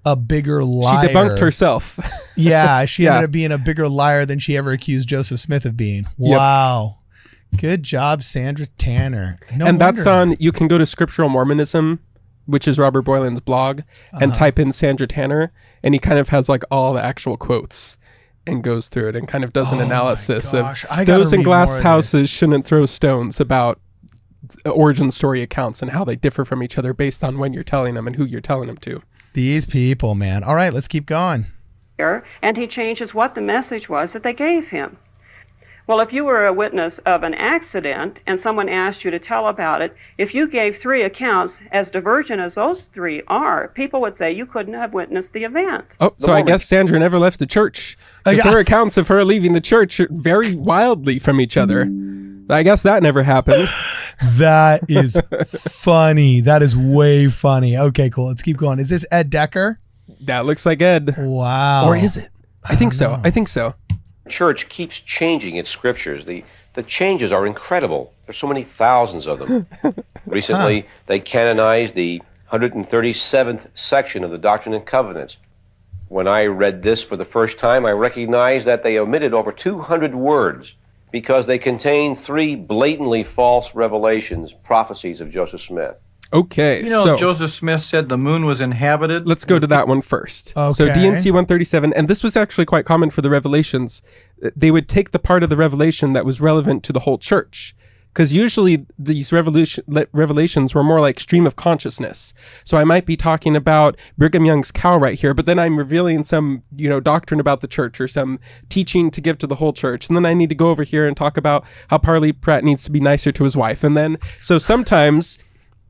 a bigger liar. She debunked herself. Yeah, she ended up being a bigger liar than she ever accused Joseph Smith of being. Wow. Yep. Good job, Sandra Tanner. And that's on, you can go to Scriptural Mormonism, which is Robert Boylan's blog, and type in Sandra Tanner, and he kind of has like all the actual quotes and goes through it and kind of does an analysis of those in glass houses shouldn't throw stones about origin story accounts and how they differ from each other based on when you're telling them and who you're telling them to. These people, man. All right, let's keep going. And he changes what the message was that they gave him. Well, if you were a witness of an accident and someone asked you to tell about it, if you gave 3 accounts as divergent as those 3 are, people would say you couldn't have witnessed the event. Oh, so I guess Sandra never left the church. Because her accounts of her leaving the church vary wildly from each other. I guess that never happened. That is funny. That is way funny. Okay, cool. Let's keep going. Is this Ed Decker? That looks like Ed. Wow. Or is it? I think so. I think so. Church keeps changing its scriptures. The changes are incredible. There's so many thousands of them. Recently, they canonized the 137th section of the Doctrine and Covenants. When I read this for the first time, I recognized that they omitted over 200 words because they contain 3 blatantly false revelations, prophecies of Joseph Smith. Okay, you know, Joseph Smith said the moon was inhabited. Let's go to that one first. Okay. So DNC 137, and this was actually quite common for the revelations. They would take the part of the revelation that was relevant to the whole church, because usually these revelations were more like stream of consciousness. So I might be talking about Brigham Young's cow right here, but then I'm revealing some, doctrine about the church or some teaching to give to the whole church. And then I need to go over here and talk about how Parley Pratt needs to be nicer to his wife. And then, so sometimes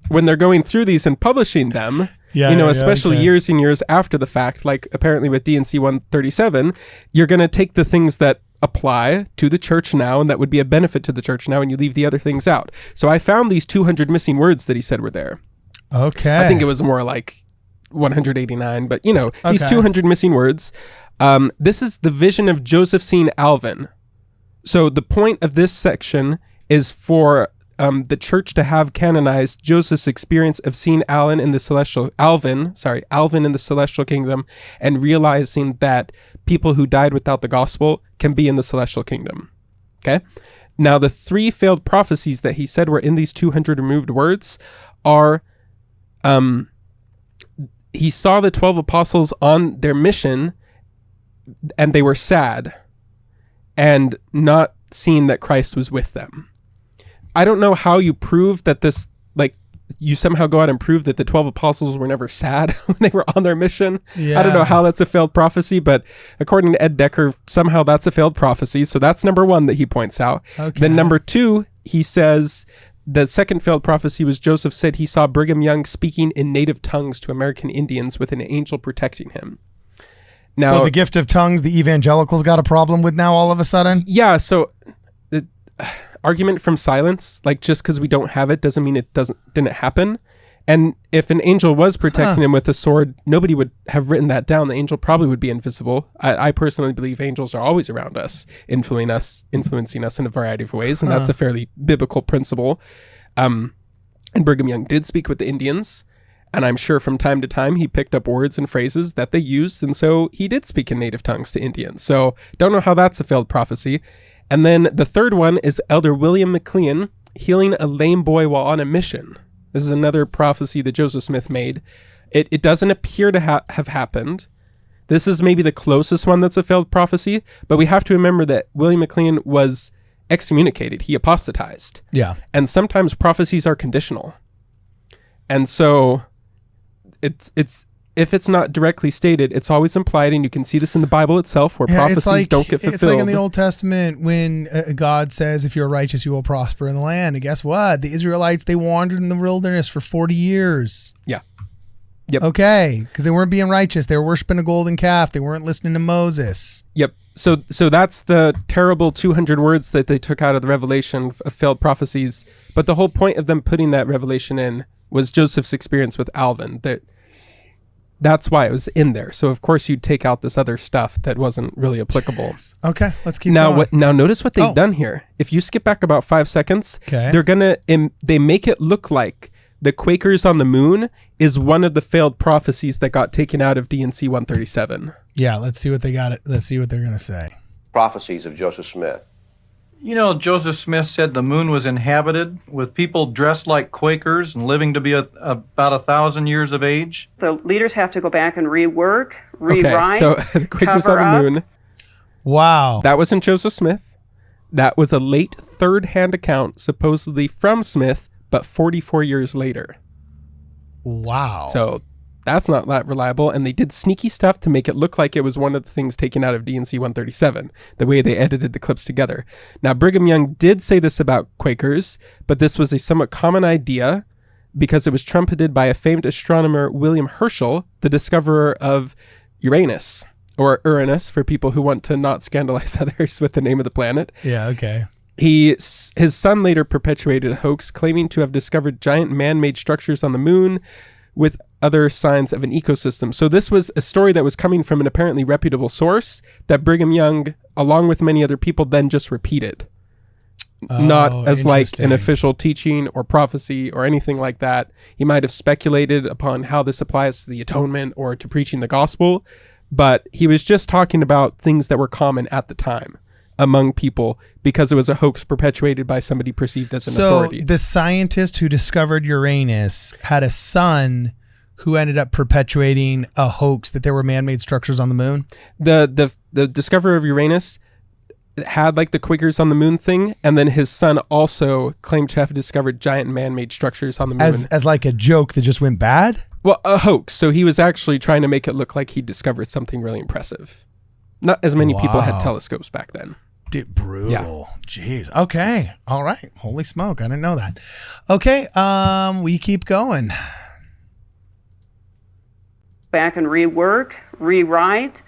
when they're going through these and publishing them, especially years and years after the fact, like apparently with DNC 137, you're going to take the things that apply to the church now and that would be a benefit to the church now, and you leave the other things out. So I found these 200 missing words that he said were there. Okay. I think it was more like 189, but these 200 missing words. This is the vision of Joseph seeing Alvin. So the point of this section is for the church to have canonized Joseph's experience of seeing Alvin in the celestial kingdom, and realizing that people who died without the gospel can be in the celestial kingdom. Okay. Now the 3 failed prophecies that he said were in these 200 removed words are, he saw the 12 apostles on their mission and they were sad and not seeing that Christ was with them. I don't know how you prove that this, you somehow go out and prove that the 12 apostles were never sad when they were on their mission. Yeah. I don't know how that's a failed prophecy, but according to Ed Decker, somehow that's a failed prophecy. So that's number 1 that he points out. Okay. Then number 2, he says the second failed prophecy was Joseph said he saw Brigham Young speaking in native tongues to American Indians with an angel protecting him. Now, so the gift of tongues, the evangelicals got a problem with now all of a sudden? Yeah, so argument from silence, like just because we don't have it doesn't mean it didn't happen. And if an angel was protecting him with a sword, nobody would have written that down. The angel probably would be invisible. I personally believe angels are always around us, influencing us in a variety of ways, and that's a fairly biblical principle. And Brigham Young did speak with the Indians, and I'm sure from time to time he picked up words and phrases that they used, and so he did speak in native tongues to Indians. So don't know how that's a failed prophecy. And then the third one is Elder William McLean healing a lame boy while on a mission. This is another prophecy that Joseph Smith made. It doesn't appear to have happened. This is maybe the closest one that's a failed prophecy, but we have to remember that William McLean was excommunicated. He apostatized. Yeah. And sometimes prophecies are conditional. And so it's if it's not directly stated, it's always implied, and you can see this in the Bible itself, where prophecies don't get fulfilled. It's like in the Old Testament when God says, if you're righteous, you will prosper in the land. And guess what? The Israelites, they wandered in the wilderness for 40 years. Yeah. Yep. Okay, because they weren't being righteous. They were worshiping a golden calf. They weren't listening to Moses. Yep. So that's the terrible 200 words that they took out of the revelation of failed prophecies. But the whole point of them putting that revelation in was Joseph's experience with Alvin. That's why it was in there. So of course you'd take out this other stuff that wasn't really applicable. Jeez. Okay, let's keep going. Now notice what they've done here. If you skip back about 5 seconds, they make it look like the Quakers on the moon is one of the failed prophecies that got taken out of D&C 137. Yeah, let's see what they got. Let's see what they're going to say. Prophecies of Joseph Smith. You know, Joseph Smith said the moon was inhabited with people dressed like Quakers and living to be about 1,000 years of age. The leaders have to go back and rework, rewrite, so the Quakers on the moon. Wow. That wasn't Joseph Smith. That was a late third-hand account, supposedly from Smith, but 44 years later. Wow. So that's not that reliable. And they did sneaky stuff to make it look like it was one of the things taken out of D&C 137, the way they edited the clips together. Now, Brigham Young did say this about Quakers, but this was a somewhat common idea because it was trumpeted by a famed astronomer, William Herschel, the discoverer of Uranus, or Uranus for people who want to not scandalize others with the name of the planet. Yeah, okay. His son later perpetuated a hoax claiming to have discovered giant man-made structures on the moon with other signs of an ecosystem. So this was a story that was coming from an apparently reputable source that Brigham Young, along with many other people, then just repeated. Not as like an official teaching or prophecy or anything like that. He might have speculated upon how this applies to the atonement or to preaching the gospel, but he was just talking about things that were common at the time among people because it was a hoax perpetuated by somebody perceived as an authority. So the scientist who discovered Uranus had a son who ended up perpetuating a hoax that there were man-made structures on the moon? The discoverer of Uranus had like the Quakers on the moon thing, and then his son also claimed to have discovered giant man-made structures on the moon. As like a joke that just went bad? Well, a hoax. So he was actually trying to make it look like he discovered something really impressive. Not as many people had telescopes back then. Dude, brutal. Yeah. Jeez. Okay. All right. Holy smoke. I didn't know that. Okay. We keep going. Back and rework, rewrite.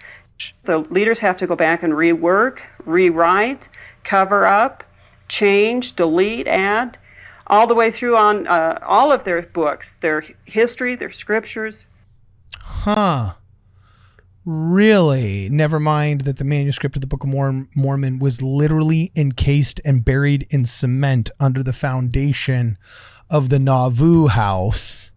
The leaders have to go back and rework, rewrite, cover up, change, delete, add, all the way through on all of their books, their history, their scriptures. Huh. Really? Never mind that the manuscript of the Book of Mormon was literally encased and buried in cement under the foundation of the Nauvoo house.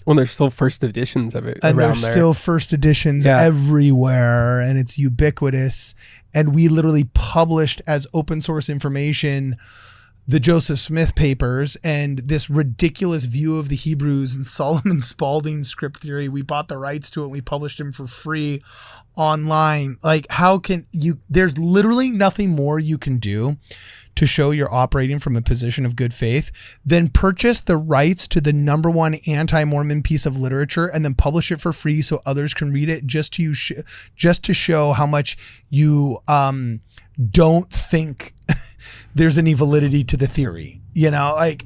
Well, there's still first editions of it and around there's there. Still first editions everywhere, and it's ubiquitous. And we literally published as open source information the Joseph Smith papers and this ridiculous view of the Hebrews and Solomon Spaulding's script theory. We bought the rights to it. We published them for free online. Like, how can you, there's literally nothing more you can do to show you're operating from a position of good faith than purchase the rights to the #1 anti-Mormon piece of literature and then publish it for free so others can read it, just to show how much you don't think there's any validity to the theory. You know, like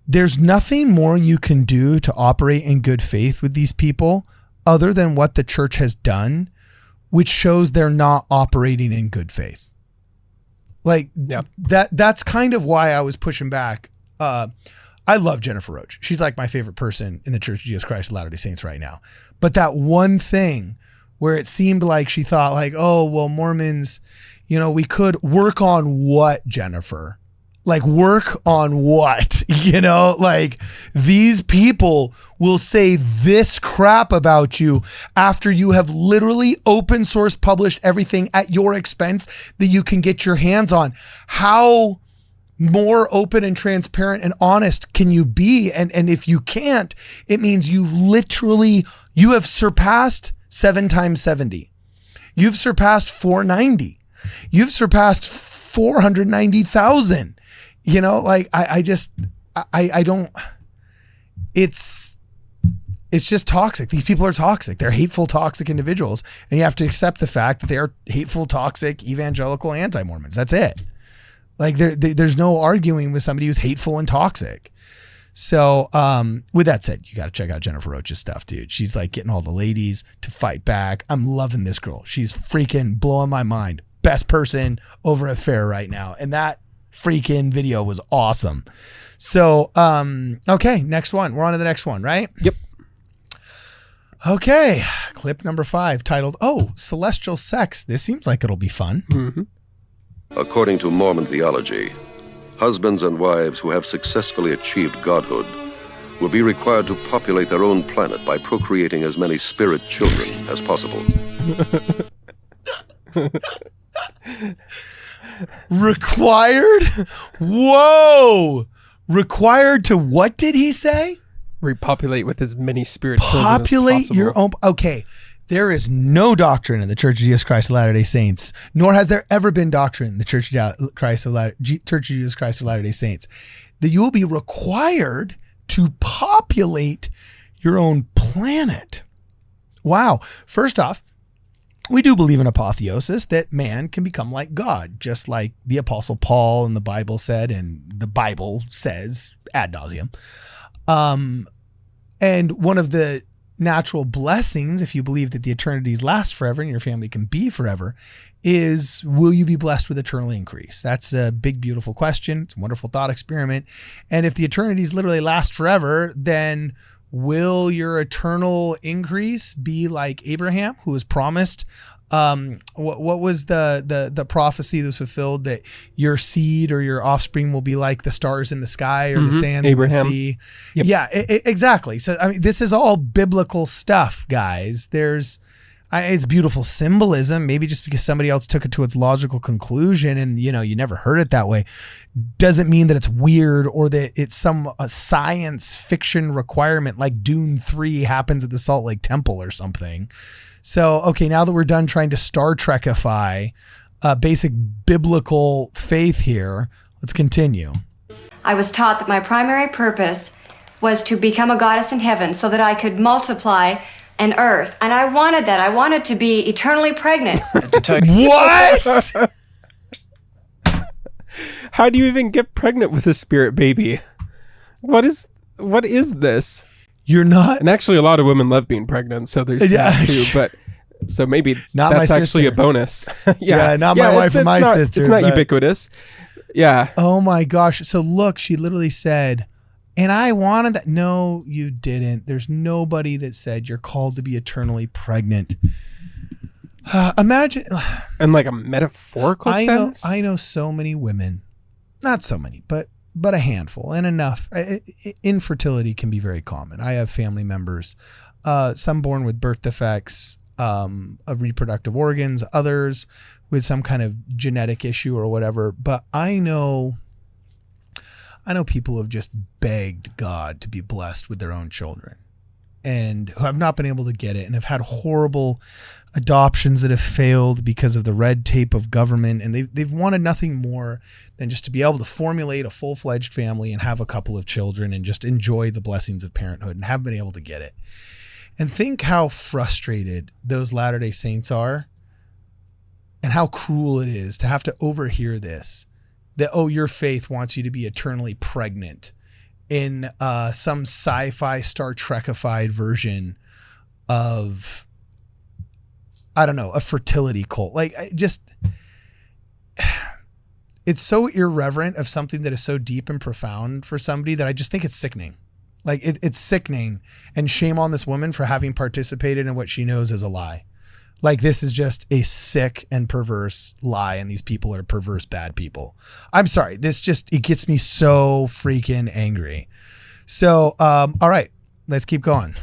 there's nothing more you can do to operate in good faith with these people other than what the church has done, which shows they're not operating in good faith. Like that's kind of why I was pushing back. I love Jennifer Roach. She's like my favorite person in the Church of Jesus Christ of Latter-day Saints right now. But that one thing where it seemed like she thought like, oh, well, Mormons, you know, we could work on what, Jennifer? Like, work on what? You know, like, these people will say this crap about you after you have literally open source published everything at your expense that you can get your hands on. How more open and transparent and honest can you be? And if you can't, it means you have surpassed 7 times 70. You've surpassed 490. You've surpassed 490,000. You know, like I don't, it's just toxic. These people are toxic. They're hateful, toxic individuals. And you have to accept the fact that they are hateful, toxic, evangelical anti-Mormons. That's it. Like there's no arguing with somebody who's hateful and toxic. So, with that said, you got to check out Jennifer Roach's stuff, dude. She's like getting all the ladies to fight back. I'm loving this girl. She's freaking blowing my mind. Best person over at Fair right now. And that freaking video was awesome. So, okay, next one. We're on to the next one, right? Yep. Okay, clip number 5 titled, "Oh, Celestial Sex." This seems like it'll be fun. Mm-hmm. According to Mormon theology, husbands and wives who have successfully achieved godhood will be required to populate their own planet by procreating as many spirit children as possible. Required? Whoa! Required to what did he say? Repopulate with as many spirit children as Populate possible. your own. Okay. There is no doctrine in the Church of Jesus Christ of Latter-day Saints, nor has there ever been doctrine in the Church of Jesus Christ of Latter-day Saints, that you will be required to populate your own planet. Wow. First off, we do believe in apotheosis, that man can become like God, just like the Apostle Paul and the Bible said, and the Bible says ad nauseum. And one of the natural blessings, if you believe that the eternities last forever and your family can be forever, is will you be blessed with eternal increase? That's a big, beautiful question. It's a wonderful thought experiment. And if the eternities literally last forever, then will your eternal increase be like Abraham, who was promised? What was the prophecy that was fulfilled, that your seed or your offspring will be like the stars in the sky or the sands Abraham. in the sea? Yep. Yeah, exactly. So I mean, this is all biblical stuff, guys. It's beautiful symbolism. Maybe just because somebody else took it to its logical conclusion, and you never heard it that way, doesn't mean that it's weird or that it's some science fiction requirement like Dune 3 happens at the Salt Lake Temple or something. So, okay, now that we're done trying to Star Trekify basic biblical faith here, let's continue. I was taught that my primary purpose was to become a goddess in heaven so that I could multiply an earth. And I wanted that. I wanted to be eternally pregnant. What? How do you even get pregnant with a spirit baby? What is this? You're not. And actually, a lot of women love being pregnant, so there's that too. But so maybe not that's my actually sister. a bonus. Not my wife and my sister. It's not but- ubiquitous. Yeah. Oh my gosh. So look, she literally said, and I wanted that. No, you didn't. There's nobody that said you're called to be eternally pregnant. Imagine. In like a metaphorical sense? I know so many women, not so many, but a handful and enough. Infertility can be very common. I have family members, some born with birth defects of reproductive organs, others with some kind of genetic issue or whatever. But I know people who have just begged God to be blessed with their own children and who have not been able to get it and have had horrible adoptions that have failed because of the red tape of government, and they've wanted nothing more than just to be able to formulate a full-fledged family and have a couple of children and just enjoy the blessings of parenthood, and haven't been able to get it. And think how frustrated those Latter-day Saints are and how cruel it is to have to overhear this, that, oh, your faith wants you to be eternally pregnant in some sci-fi Star Trekified version of, I don't know, a fertility cult. Like, it's so irreverent of something that is so deep and profound for somebody that I just think it's sickening. Like, it's sickening, and shame on this woman for having participated in what she knows is a lie. Like, this is just a sick and perverse lie, and these people are perverse, bad people. I'm sorry. It gets me so freaking angry. So, all right, let's keep going.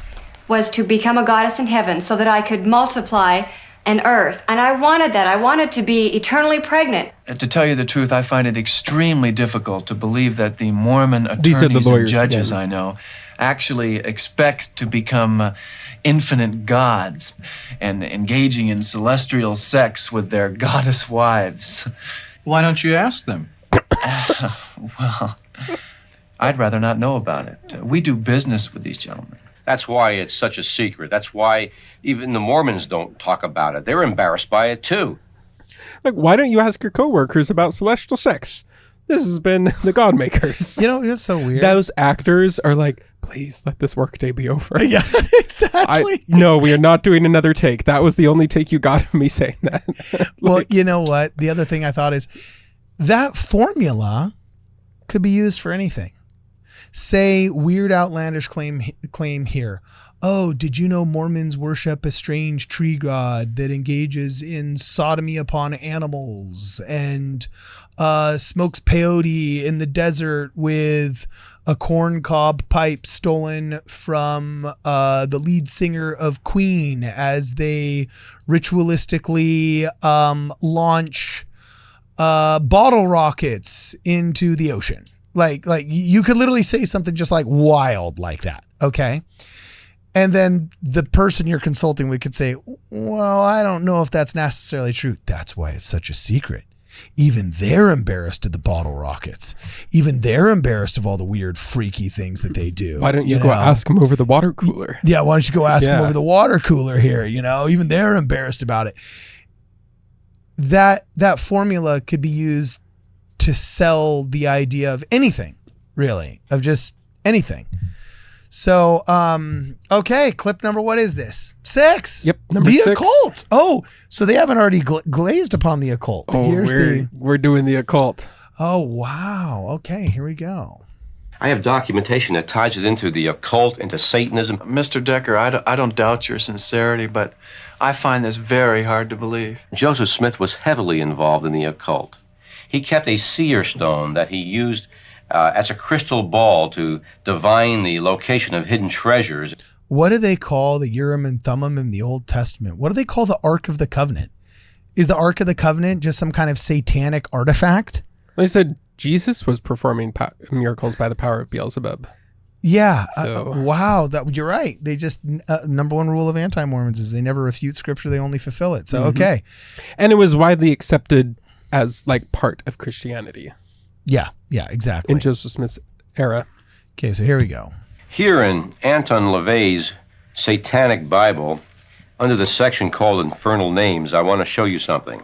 Was to become a goddess in heaven so that I could multiply an earth. And I wanted that. I wanted to be eternally pregnant. To tell you the truth, I find it extremely difficult to believe that the Mormon These are the attorneys lawyers, and judges yeah. I know actually expect to become infinite gods and engaging in celestial sex with their goddess wives. Why don't you ask them? Well, I'd rather not know about it. We do business with these gentlemen. That's why it's such a secret. That's why even the Mormons don't talk about it. They're embarrassed by it too. Like, why don't you ask your coworkers about celestial sex? This has been the Godmakers. You know, it's so weird. Those actors are like, please let this workday be over. Yeah, exactly. No, we are not doing another take. That was the only take you got of me saying that. Well, you know what? The other thing I thought is that formula could be used for anything. Say weird outlandish claim here. Oh, did you know Mormons worship a strange tree god that engages in sodomy upon animals and smokes peyote in the desert with a corncob pipe stolen from the lead singer of Queen as they ritualistically launch bottle rockets into the ocean? Like you could literally say something just like wild like that, okay? And then the person you're consulting with could say, well, I don't know if that's necessarily true. That's why it's such a secret. Even they're embarrassed of the bottle rockets. Even they're embarrassed of all the weird, freaky things that they do. Why don't you go ask them over the water cooler? Yeah, why don't you go ask them over the water cooler here? You know, even they're embarrassed about it. That formula could be used to sell the idea of anything, really, of just anything. So, okay, clip number, what is this? 6. Yep, number the 6. Occult. Oh, so they haven't already glazed upon the occult. Oh, we're doing the occult. Oh, wow. Okay, here we go. I have documentation that ties it into the occult, into Satanism. Mr. Decker, I don't doubt your sincerity, but I find this very hard to believe. Joseph Smith was heavily involved in the occult. He kept a seer stone that he used as a crystal ball to divine the location of hidden treasures. What do they call the Urim and Thummim in the Old Testament? What do they call the Ark of the Covenant? Is the Ark of the Covenant just some kind of satanic artifact? They said Jesus was performing miracles by the power of Beelzebub. Yeah. So. Wow. You're right. They just, number one rule of anti-Mormons is they never refute scripture. They only fulfill it. So, okay. And it was widely accepted as like part of Christianity. Yeah, exactly. In Joseph Smith's era. Okay, so here we go. Here in Anton LaVey's Satanic Bible, under the section called Infernal Names, I want to show you something.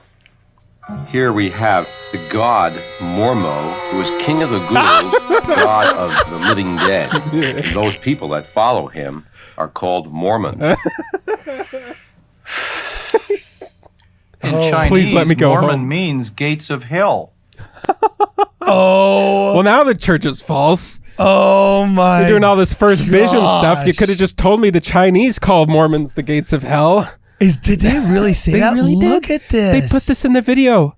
Here we have the god Mormo, who is king of the ghouls, god of the living dead. And those people that follow him are called Mormons. In Chinese, please let me go Mormon home. means gates of hell. Oh. Well, now the church is false. Oh my. You're doing all this first vision stuff. You gosh. could have just told me the Chinese called Mormons the gates of hell. Did they really say that? Really Look did. at this. They put this in the video.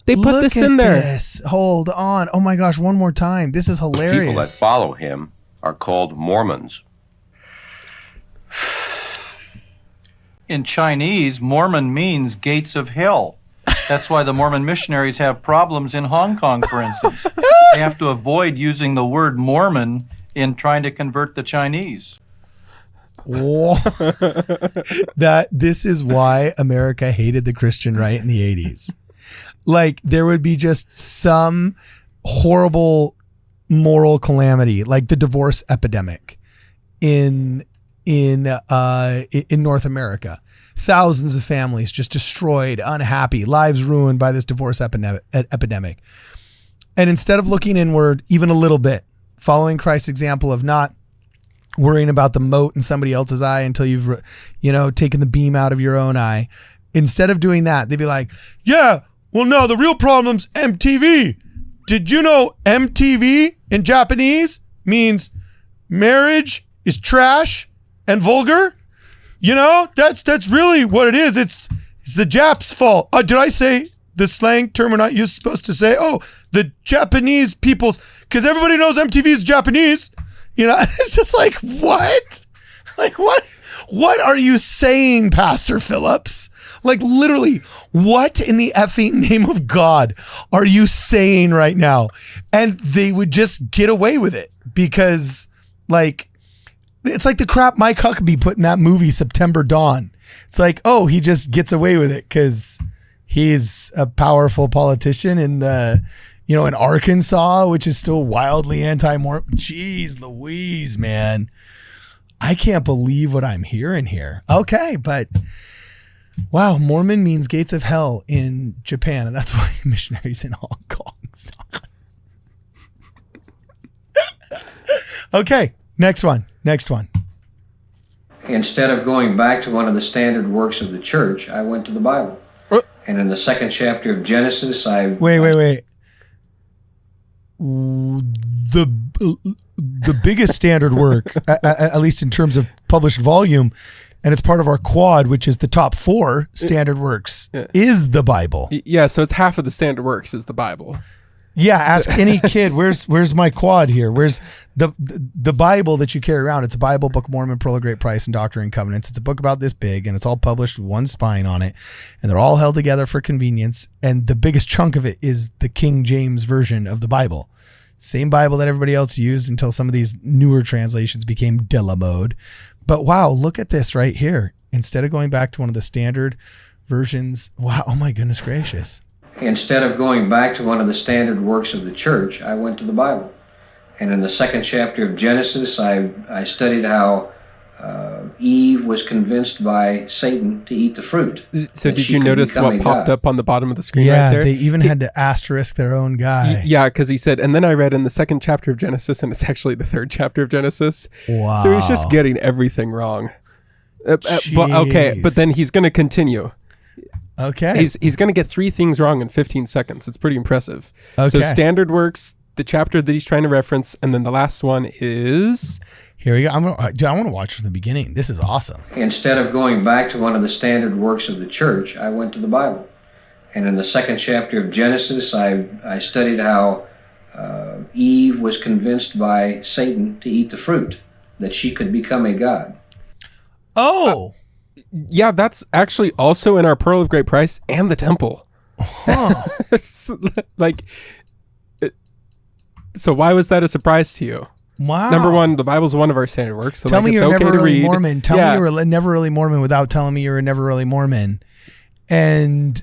They put Look this at in there. This. Hold on. Oh my gosh, one more time. This is Those hilarious. people that follow him are called Mormons. In Chinese, Mormon means gates of hell. That's why the Mormon missionaries have problems in Hong Kong, for instance. They have to avoid using the word Mormon in trying to convert the Chinese. Whoa. This is why America hated the Christian right in the 80s. Like there would be just some horrible moral calamity, like the divorce epidemic in North America. Thousands of families just destroyed, unhappy, lives ruined by this divorce epidemic. And instead of looking inward even a little bit, following Christ's example of not worrying about the mote in somebody else's eye until you've, taken the beam out of your own eye, instead of doing that, they'd be like, yeah, well, no, the real problem's MTV. Did you know MTV in Japanese means marriage is trash and vulgar? That's really what it is. It's the Japs' fault. Did I say the slang term we're not supposed to say? Oh, the Japanese people's, because everybody knows MTV is Japanese. It's just like, what? Like, what are you saying, Pastor Phillips? Like, literally, what in the effing name of God are you saying right now? And they would just get away with it because, like, it's like the crap Mike Huckabee put in that movie, September Dawn. It's like, oh, he just gets away with it because he's a powerful politician in in Arkansas, which is still wildly anti-Mormon. Jeez Louise, man. I can't believe what I'm hearing here. Okay, but wow, Mormon means gates of hell in Japan, and that's why missionaries in Hong Kong. Okay, next one. Instead of going back to one of the standard works of the church, I went to the Bible. And in the second chapter of Genesis, Wait. The biggest standard work, at least in terms of published volume, and it's part of our quad, which is the top 4 standard works, is the Bible. Yeah, so it's half of the standard works is the Bible. Yeah, ask any kid, where's my quad here? Where's the Bible that you carry around? It's a Bible, Book of Mormon, Pearl of Great Price, and Doctrine and Covenants. It's a book about this big, and it's all published with one spine on it, and they're all held together for convenience, and the biggest chunk of it is the King James Version of the Bible. Same Bible that everybody else used until some of these newer translations became de la mode. But wow, look at this right here. Instead of going back to one of the standard versions, wow, oh my goodness gracious. Instead of going back to one of the standard works of the church, I went to the Bible. And in the second chapter of Genesis, I studied how Eve was convinced by Satan to eat the fruit. So did you notice what popped up on the bottom of the screen right there? Yeah, they even had to asterisk their own guy. Yeah, because he said, and then I read in the second chapter of Genesis, and it's actually the third chapter of Genesis. Wow. So he's just getting everything wrong. But then he's going to continue. Okay. He's going to get 3 things wrong in 15 seconds. It's pretty impressive. Okay. So standard works, the chapter that he's trying to reference, and then the last one is... Here we go. I want to watch from the beginning. This is awesome. Instead of going back to one of the standard works of the church, I went to the Bible. And in the second chapter of Genesis, I studied how Eve was convinced by Satan to eat the fruit, that she could become a god. Oh! Yeah, that's actually also in our Pearl of Great Price and the Temple. Huh. So why was that a surprise to you? Wow. Number one, the Bible's one of our standard works. So tell me it's you're okay never to really read. Mormon. Tell me you were never really Mormon without telling me you were never really Mormon. And,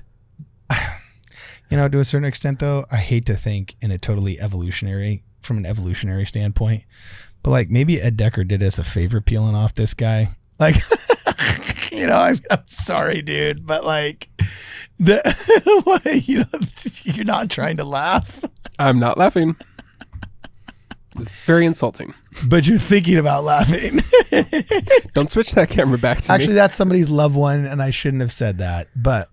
to a certain extent, though, I hate to think in a totally from an evolutionary standpoint, but maybe Ed Decker did us a favor peeling off this guy. I'm sorry, dude, but you're not trying to laugh. I'm not laughing. It's very insulting. But you're thinking about laughing. Don't switch that camera back to me. Actually, that's somebody's loved one, and I shouldn't have said that. But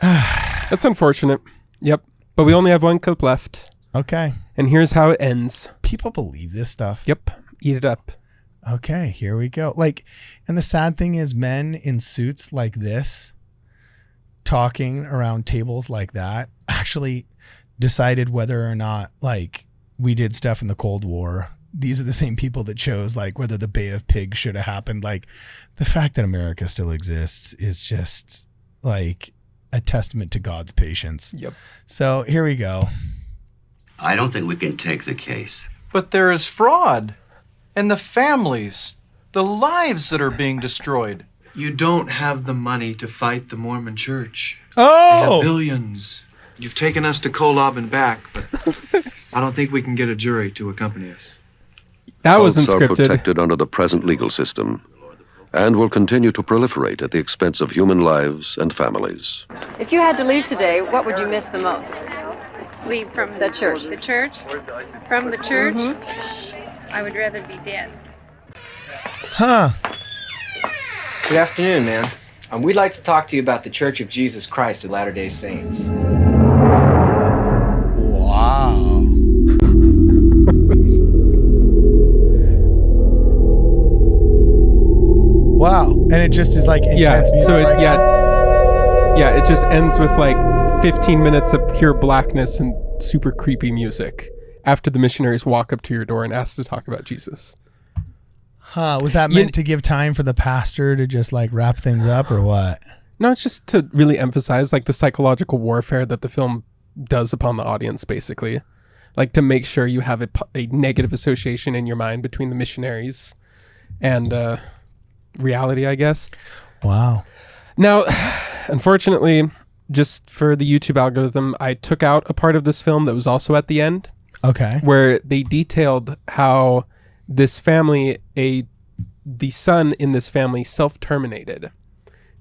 that's unfortunate. Yep. But we only have one clip left. Okay. And here's how it ends. People believe this stuff. Yep. Eat it up. Okay, here we go. And the sad thing is, men in suits like this, talking around tables like that, actually decided whether or not we did stuff in the Cold War. These are the same people that chose whether the Bay of Pigs should have happened. The fact that America still exists is just a testament to God's patience. Yep. So here we go. I don't think we can take the case. But there is fraud. And the families, the lives that are being destroyed. You don't have the money to fight the Mormon church. Oh! They have billions. You've taken us to Kolob and back, but I don't think we can get a jury to accompany us. That wasn't Cults are scripted. protected under the present legal system and will continue to proliferate at the expense of human lives and families. If you had to leave today, what would you miss the most? Leave from the church. The church? From the church? Mm-hmm. I would rather be dead. Huh. Good afternoon, ma'am. We'd like to talk to you about the Church of Jesus Christ of Latter-day Saints. Wow. Wow. And it just is intense music. So it just ends with 15 minutes of pure blackness and super creepy music after the missionaries walk up to your door and ask to talk about Jesus. Huh. Was that meant to give time for the pastor to just wrap things up or what? No, it's just to really emphasize the psychological warfare that the film does upon the audience, basically. To make sure you have a negative association in your mind between the missionaries and reality, I guess. Wow. Now, unfortunately, just for the YouTube algorithm, I took out a part of this film that was also at the end. Okay. Where they detailed how this family, the son in this family self-terminated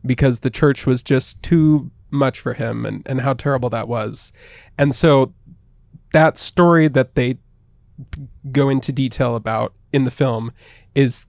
because the church was just too much for him and how terrible that was. And so that story that they go into detail about in the film is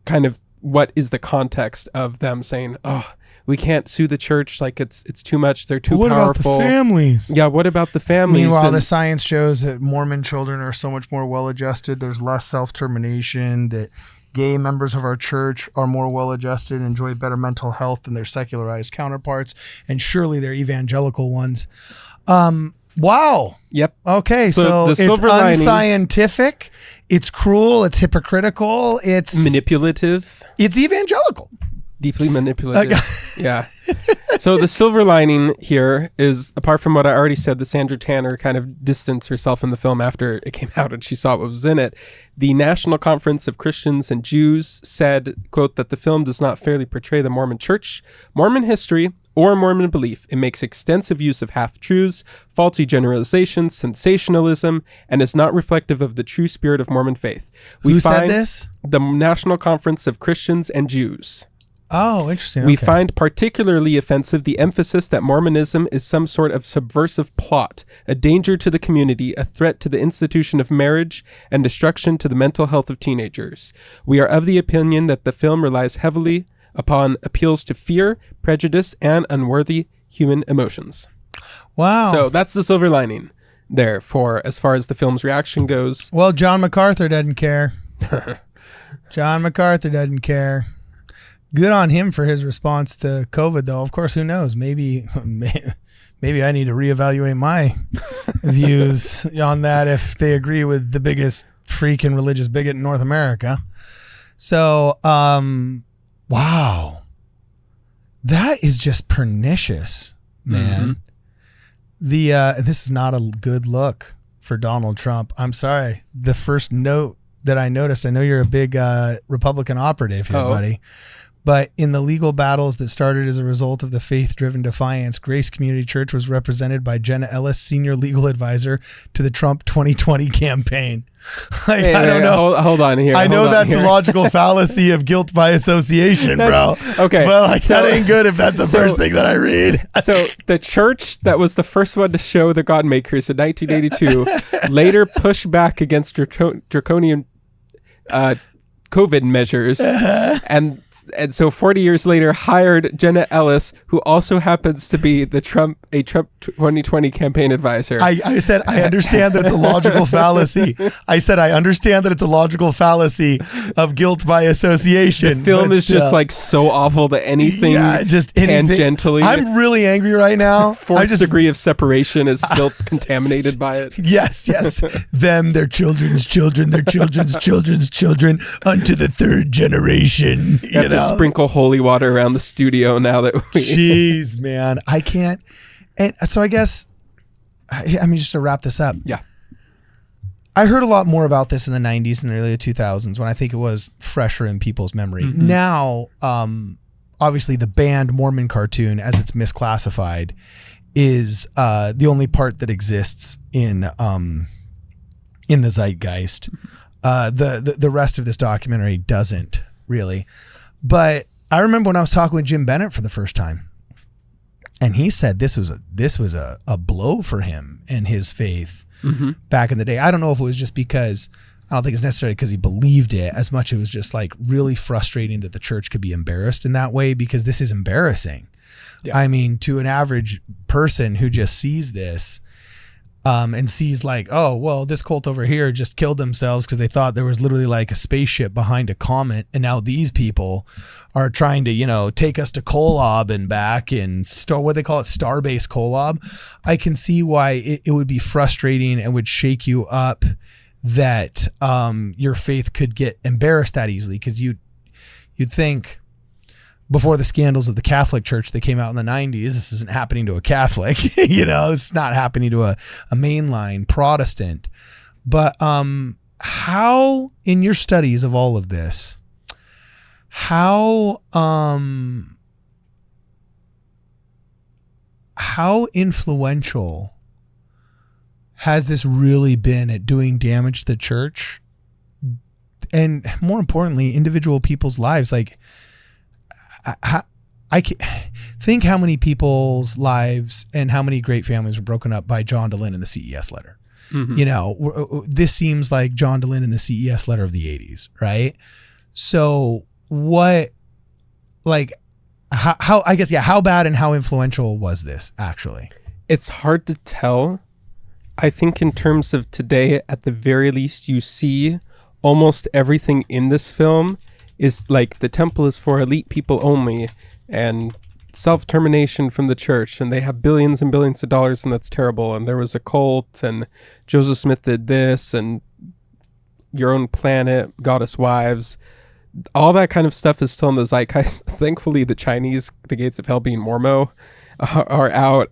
kind of what is the context of them saying, oh, we can't sue the church, like it's too much, they're too powerful. What about the families? Yeah, what about the families? Meanwhile, And the science shows that Mormon children are so much more well-adjusted. There's less self-termination, that gay members of our church are more well-adjusted, enjoy better mental health than their secularized counterparts, and surely they're evangelical ones. Wow. Yep. Okay, so it's unscientific, it's cruel, it's hypocritical, it's manipulative. It's evangelical. Deeply manipulative. Yeah. So the silver lining here is, apart from what I already said, that Sandra Tanner kind of distanced herself in the film after it came out and she saw what was in it. The National Conference of Christians and Jews said, quote, that the film does not fairly portray the Mormon Church, Mormon history, or Mormon belief. It makes extensive use of half-truths, faulty generalizations, sensationalism, and is not reflective of the true spirit of Mormon faith. Who said this? The National Conference of Christians and Jews. Oh, interesting. We Okay. find particularly offensive the emphasis that Mormonism is some sort of subversive plot, a danger to the community, a threat to the institution of marriage, and destruction to the mental health of teenagers. We are of the opinion that the film relies heavily upon appeals to fear, prejudice, and unworthy human emotions. Wow. So that's the silver lining there for as far as the film's reaction goes. Well, John MacArthur doesn't care. John MacArthur doesn't care. Good on him for his response to COVID, though. Of course, who knows? Maybe I need to reevaluate my views on that if they agree with the biggest freaking religious bigot in North America. So, wow. That is just pernicious, man. Mm-hmm. This is not a good look for Donald Trump. I'm sorry. The first note that I noticed, I know you're a big Republican operative here, buddy. But in the legal battles that started as a result of the faith-driven defiance, Grace Community Church was represented by Jenna Ellis, senior legal advisor to the Trump 2020 campaign. I don't know. Hold on here. I know that's a logical fallacy of guilt by association, bro. Okay. But that ain't good if that's the first thing that I read. So the church that was the first one to show the God Makers in 1982 later pushed back against draconian COVID measures, and so 40 years later hired Jenna Ellis, who also happens to be a Trump 2020 campaign advisor. I said I understand that it's a logical fallacy. I said I understand that it's a logical fallacy of guilt by association. The film is just like so awful that anything tangentially. I'm really angry right now. Fourth degree of separation is still contaminated by it. Yes. Them, their children's children, their children's children's children, unto the third generation. You have to sprinkle holy water around the studio now that we... Jeez, man. I can't. And so I guess, I mean, just to wrap this up. Yeah. I heard a lot more about this in the 90s and the early 2000s when I think it was fresher in people's memory. Mm-hmm. Now, obviously the banned Mormon cartoon, as it's misclassified, is the only part that exists in the zeitgeist. The rest of this documentary doesn't really. But I remember when I was talking with Jim Bennett for the first time, and he said this was a blow for him and his faith back in the day. I don't know if it was just because, I don't think it's necessarily because he believed it as much. It was just like really frustrating that the church could be embarrassed in that way, because this is embarrassing. Yeah. I mean, to an average person who just sees this, and sees like, oh, well, this cult over here just killed themselves because they thought there was literally like a spaceship behind a comet, and now these people are trying to, take us to Kolob and back and what they call it, Starbase Kolob. I can see why it would be frustrating and would shake you up that your faith could get embarrassed that easily, because you'd think, before the scandals of the Catholic Church that came out in the 90s, this isn't happening to a Catholic, it's not happening to a mainline Protestant. But how, in your studies of all of this, how influential has this really been at doing damage to the church? And more importantly, individual people's lives? Like, I think how many people's lives and how many great families were broken up by John Dehlin in the CES letter. Mm-hmm. This seems like John DeLynn in the CES letter of the 80s, right? So how bad and how influential was this actually? It's hard to tell. I think in terms of today, at the very least, you see almost everything in this film is like the temple is for elite people only and self-termination from the church, and they have billions and billions of dollars, and that's terrible, and there was a cult, and Joseph Smith did this, and your own planet, goddess wives, all that kind of stuff is still in the zeitgeist. Thankfully, the Chinese, the gates of hell being Mormo, are out.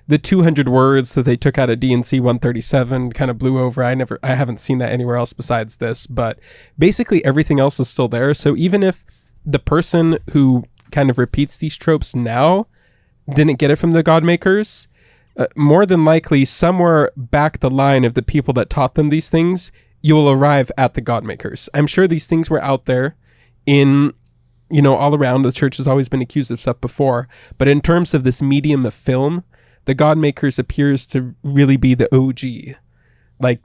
The 200 words that they took out of D&C 137 kind of blew over. I haven't seen that anywhere else besides this, but basically everything else is still there. So even if the person who kind of repeats these tropes now didn't get it from the Godmakers, more than likely somewhere back the line of the people that taught them these things, you'll arrive at the Godmakers. I'm sure these things were out there in, all around. The church has always been accused of stuff before, but in terms of this medium of film, the Godmakers appears to really be the OG. Like,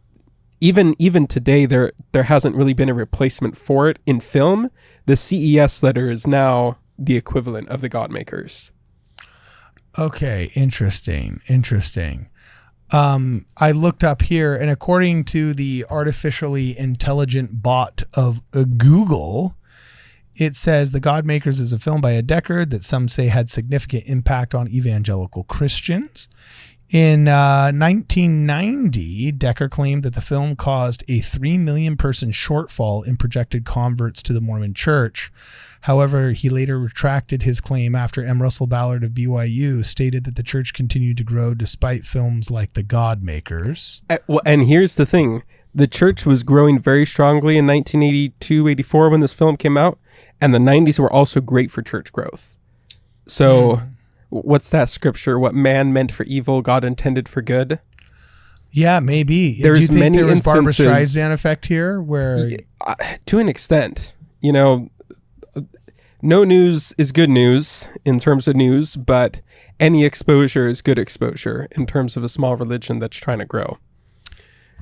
even today, there hasn't really been a replacement for it in film. The CES letter is now the equivalent of the Godmakers. Okay, interesting. I looked up here, and according to the artificially intelligent bot of Google, it says The Godmakers is a film by a Decker that some say had significant impact on evangelical Christians. In 1990, Decker claimed that the film caused a 3 million person shortfall in projected converts to the Mormon Church. However, he later retracted his claim after M. Russell Ballard of BYU stated that the church continued to grow despite films like The Godmakers. Well, and here's the thing. The church was growing very strongly in 1982, 84 when this film came out, and the 90s were also great for church growth. So what's that scripture? What man meant for evil, God intended for good? Yeah, maybe. There's Do you think many there was Barbara instances, Streisand effect here where to an extent, no news is good news in terms of news, but any exposure is good exposure in terms of a small religion that's trying to grow.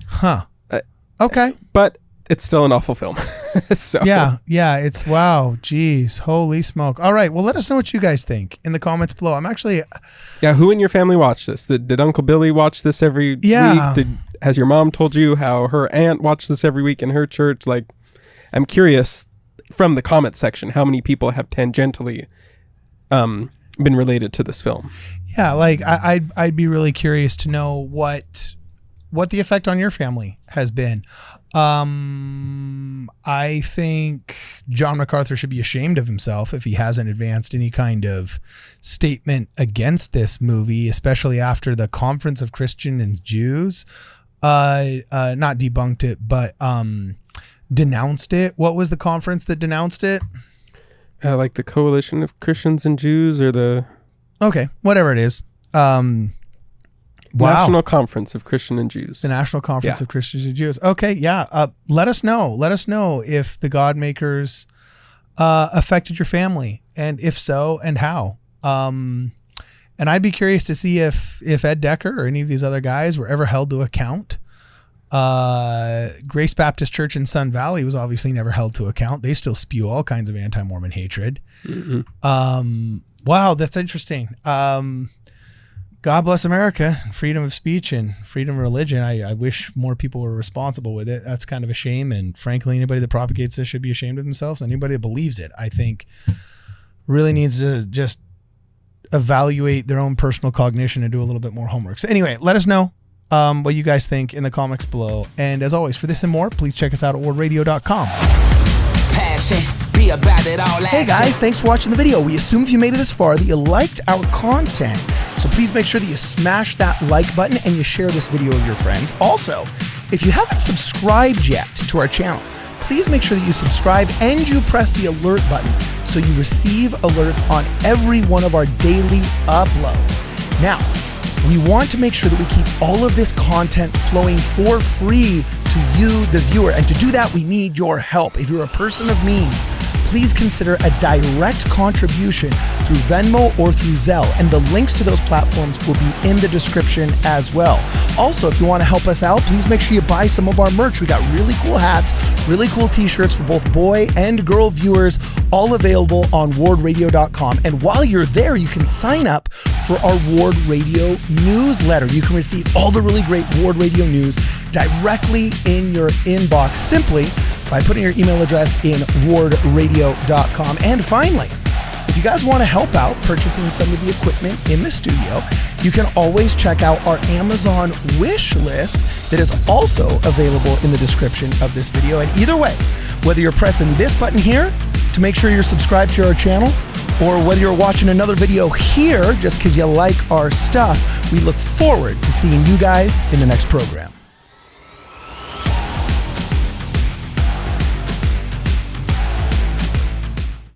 Huh. Okay. But it's still an awful film. So Yeah, it's wow, geez, holy smoke. All right, well, let us know what you guys think in the comments below. I'm actually... Yeah, who in your family watched this? Did Uncle Billy watch this every week? Has your mom told you how her aunt watched this every week in her church? Like, I'm curious from the comment section how many people have tangentially been related to this film. Yeah, like I'd be really curious to know what the effect on your family has been. I think John MacArthur should be ashamed of himself if he hasn't advanced any kind of statement against this movie, especially after the Conference of Christians and Jews not debunked it, but denounced it. What was the conference that denounced it? Like the Coalition of Christians and Jews, or the... Okay, whatever it is. National Conference of Christians and Jews. The National Conference of Christians and Jews. Okay, yeah. Let us know. Let us know if the Godmakers affected your family, and if so, and how. And I'd be curious to see if Ed Decker or any of these other guys were ever held to account. Grace Baptist Church in Sun Valley was obviously never held to account. They still spew all kinds of anti-Mormon hatred. Mm-hmm. Wow, that's interesting. God bless America, freedom of speech and freedom of religion. I wish more people were responsible with it. That's kind of a shame. And frankly, anybody that propagates this should be ashamed of themselves. Anybody that believes it, I think, really needs to just evaluate their own personal cognition and do a little bit more homework. So anyway, let us know what you guys think in the comments below. And as always, for this and more, please check us out at wordradio.com. Hey guys, thanks for watching the video. We assume if you made it this far that you liked our content. So please make sure that you smash that like button and you share this video with your friends. Also, if you haven't subscribed yet to our channel, please make sure that you subscribe and you press the alert button so you receive alerts on every one of our daily uploads. Now, we want to make sure that we keep all of this content flowing for free to you, the viewer. And to do that, we need your help. If you're a person of means, please consider a direct contribution through Venmo or through Zelle, and the links to those platforms will be in the description as well. Also, if you want to help us out, please make sure you buy some of our merch. We got really cool hats, really cool t-shirts for both boy and girl viewers, all available on wardradio.com. And while you're there, you can sign up for our Ward Radio newsletter. You can receive all the really great Ward Radio news directly in your inbox simply by putting your email address in wardradio.com. And finally, if you guys want to help out purchasing some of the equipment in the studio, you can always check out our Amazon wish list that is also available in the description of this video. And either way, whether you're pressing this button here to make sure you're subscribed to our channel, or whether you're watching another video here just because you like our stuff, we look forward to seeing you guys in the next program.